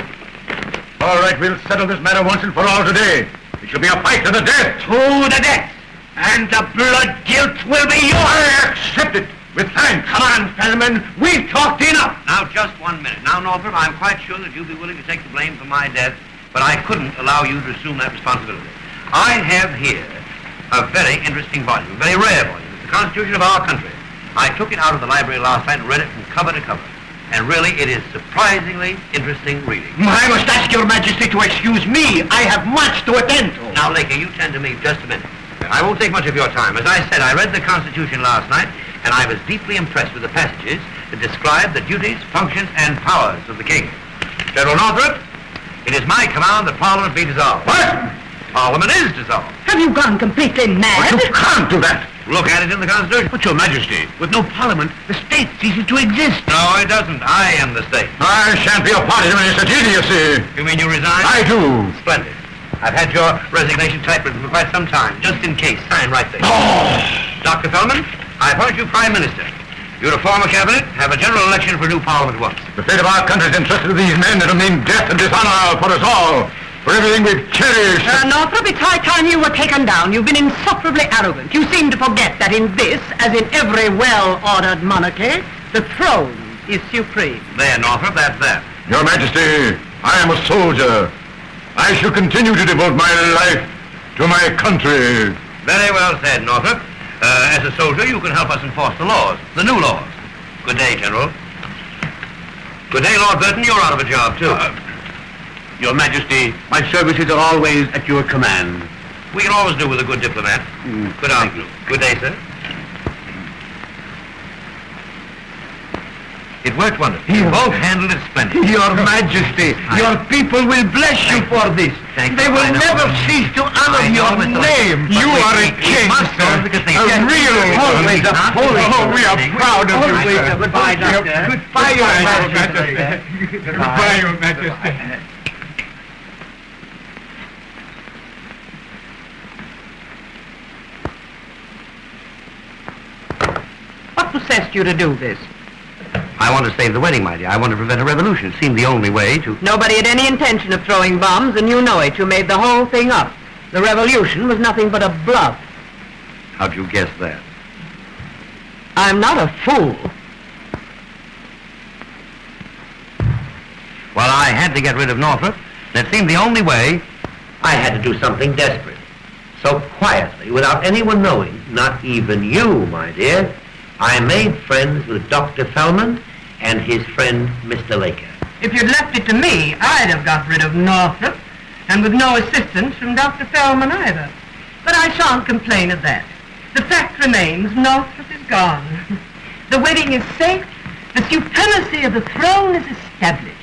All right, we'll settle this matter once and for all today. It shall be a fight to the death. To the death. And the blood guilt will be yours. I accept it with thanks. Come on, Feldman. We've talked enough. Now, just 1 minute. Now, Northrop, I'm quite sure that you'll be willing to take the blame for my death, but I couldn't allow you to assume that responsibility. I have here a very interesting volume, a very rare volume. It's the Constitution of our country. I took it out of the library last night and read it from cover to cover. And really, it is surprisingly interesting reading. I must ask Your Majesty to excuse me. I have much to attend to. Now, Laker, you tend to me just a minute. I won't take much of your time. As I said, I read the Constitution last night, and I was deeply impressed with the passages that describe the duties, functions, and powers of the king. General Northrop, it is my command that Parliament be dissolved. What? Parliament is dissolved. Have you gone completely mad? You can't do that. Look at it in the Constitution. But, Your Majesty, with no parliament, the state ceases to exist. No, it doesn't. I am the state. I shan't be a party to any such idiocy. You mean you resign? I do. Splendid. I've had your resignation typewritten for quite some time, just in case. Sign right there. Oh. Dr. Feldman, I appoint you Prime Minister. You to form a cabinet, have a general election for a new parliament at once. The fate of our country is entrusted to these men. It'll mean death and dishonor for us all. For everything we've cherished. Northrop, it's high time you were taken down. You've been insufferably arrogant. You seem to forget that in this, as in every well-ordered monarchy, the throne is supreme. There, Northrop, that's that. Your Majesty, I am a soldier. I shall continue to devote my life to my country. Very well said, Northrop. As a soldier, you can help us enforce the laws, the new laws. Good day, General. Good day, Lord Birten. You're out of a job, too. Your Majesty, my services are always at your command. We can always do with a good diplomat. Good afternoon. Good day, sir. It worked wonderfully. You both handled it splendidly. Your Majesty, your people will bless you for this. They will never cease to honor your name. You are a king, sir. A real Always a holy. Oh, we are proud of you, Always sir. a goodbye, Doctor. Goodbye, Your Majesty. Goodbye, Your Majesty. What possessed you to do this? I want to save the wedding, my dear. I want to prevent a revolution. It seemed the only way to... Nobody had any intention of throwing bombs, and you know it. You made the whole thing up. The revolution was nothing but a bluff. How'd you guess that? I'm not a fool. Well, I had to get rid of Northrop. That seemed the only way. I had to do something desperate. So quietly, without anyone knowing, not even you, my dear, I made friends with Dr. Feldman and his friend, Mr. Laker. If you'd left it to me, I'd have got rid of Northrop, and with no assistance from Dr. Feldman either. But I shan't complain of that. The fact remains, Northrop is gone. The wedding is safe, the supremacy of the throne is established,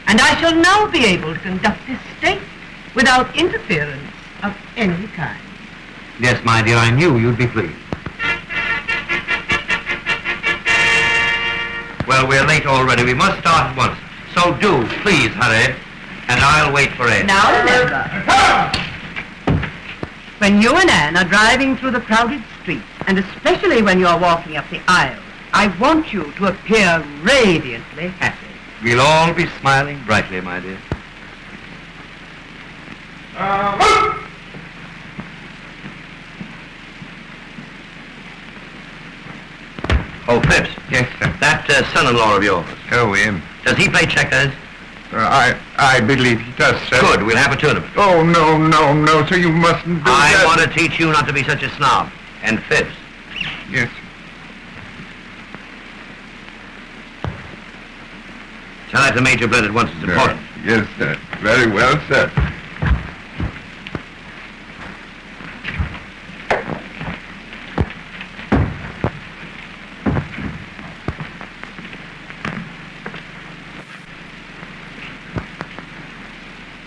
and I shall now be able to conduct this state without interference of any kind. Yes, my dear, I knew you'd be pleased. Well, we're late already. We must start at once. So do, please hurry, and I'll wait for Ed. Now remember, when you and Anne are driving through the crowded streets, and especially when you're walking up the aisle, I want you to appear radiantly happy. We'll all be smiling brightly, my dear. Oh, Phipps. Yes, sir. That son-in-law of yours. Oh, him. Does he play checkers? I believe he does, sir. Good, we'll have a tournament. Oh, no, sir, you mustn't do that. I want to teach you not to be such a snob. And Phipps. Yes. Tell that to Major Brent at once. It's important. Yes, sir. Very well, sir.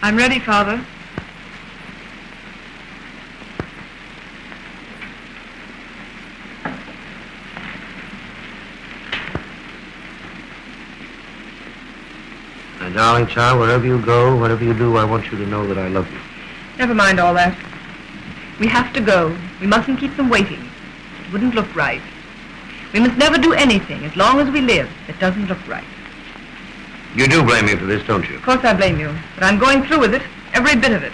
I'm ready, Father. My darling child, wherever you go, whatever you do, I want you to know that I love you. Never mind all that. We have to go. We mustn't keep them waiting. It wouldn't look right. We must never do anything, as long as we live, that doesn't look right. You do blame me for this, don't you? Of course I blame you, but I'm going through with it, every bit of it.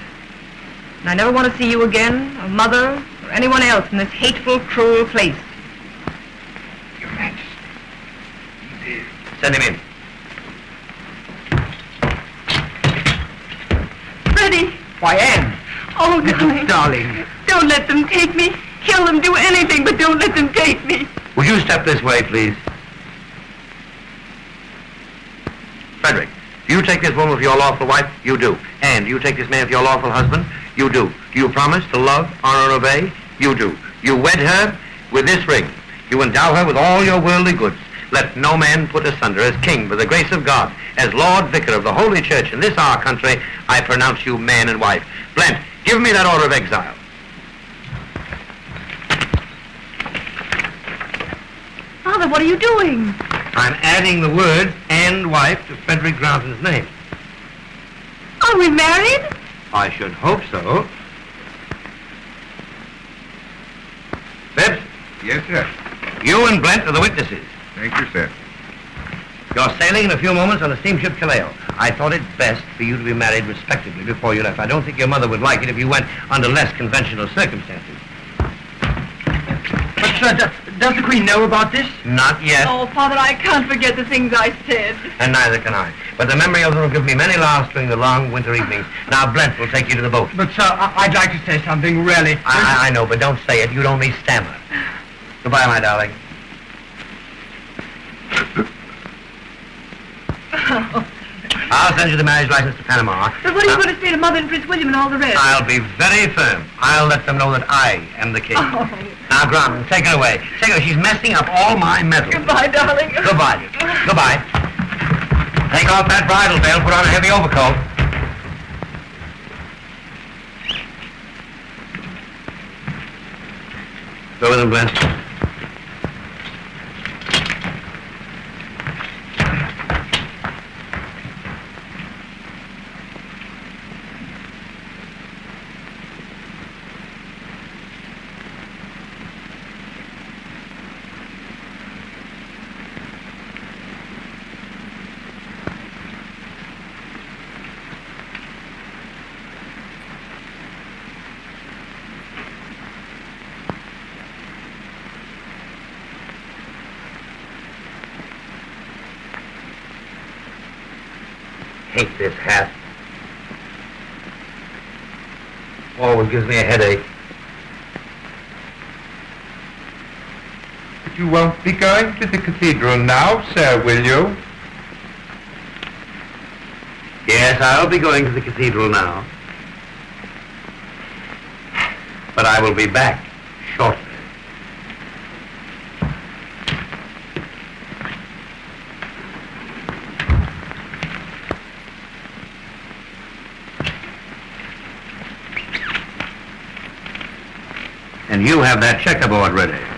And I never want to see you again, or Mother, or anyone else in this hateful, cruel place. Your Majesty. Send him in. Freddie! Why, Anne! Oh, darling. Darling. Don't let them take me. Kill them, do anything, but don't let them take me. Would you step this way, please? Frederick, do you take this woman for your lawful wife? You do. And do you take this man for your lawful husband? You do. Do you promise to love, honor, and obey? You do. You wed her with this ring. You endow her with all your worldly goods. Let no man put asunder. As king, by the grace of God, as Lord Vicar of the Holy Church in this our country, I pronounce you man and wife. Blent, give me that order of exile. Father, what are you doing? I'm adding the words and wife to Freddie Granton's name. Are we married? I should hope so. Phipps, Yes, sir. you and Blent are the witnesses. Thank you, sir. You're sailing in a few moments on the steamship Kaleo. I thought it best for you to be married respectably before you left. I don't think your mother would like it if you went under less conventional circumstances. But, sir, does the Queen know about this? Not yet, Oh, Father, I can't forget the things I said. and neither can I. But the memory of them will give me many laughs during the long winter evenings. Now, Blent will take you to the boat. But, sir, I'd like to say something, really. I know, but don't say it. You'd only stammer. Goodbye, my darling. I'll send you the marriage license to Panama. But what are you going to say to Mother and Prince William and all the rest? I'll be very firm. I'll let them know that I am the king. Oh. Now, Granton, take her away. Take her. She's messing up all my medals. Goodbye, darling. Goodbye. Goodbye. Take off that bridle veil. Put on a heavy overcoat. Go with him, Blent. Hate this hat. Always gives me a headache. But you won't be going to the cathedral now, sir, will you? Yes, I'll be going to the cathedral now. But I will be back shortly. And you have that checkerboard ready.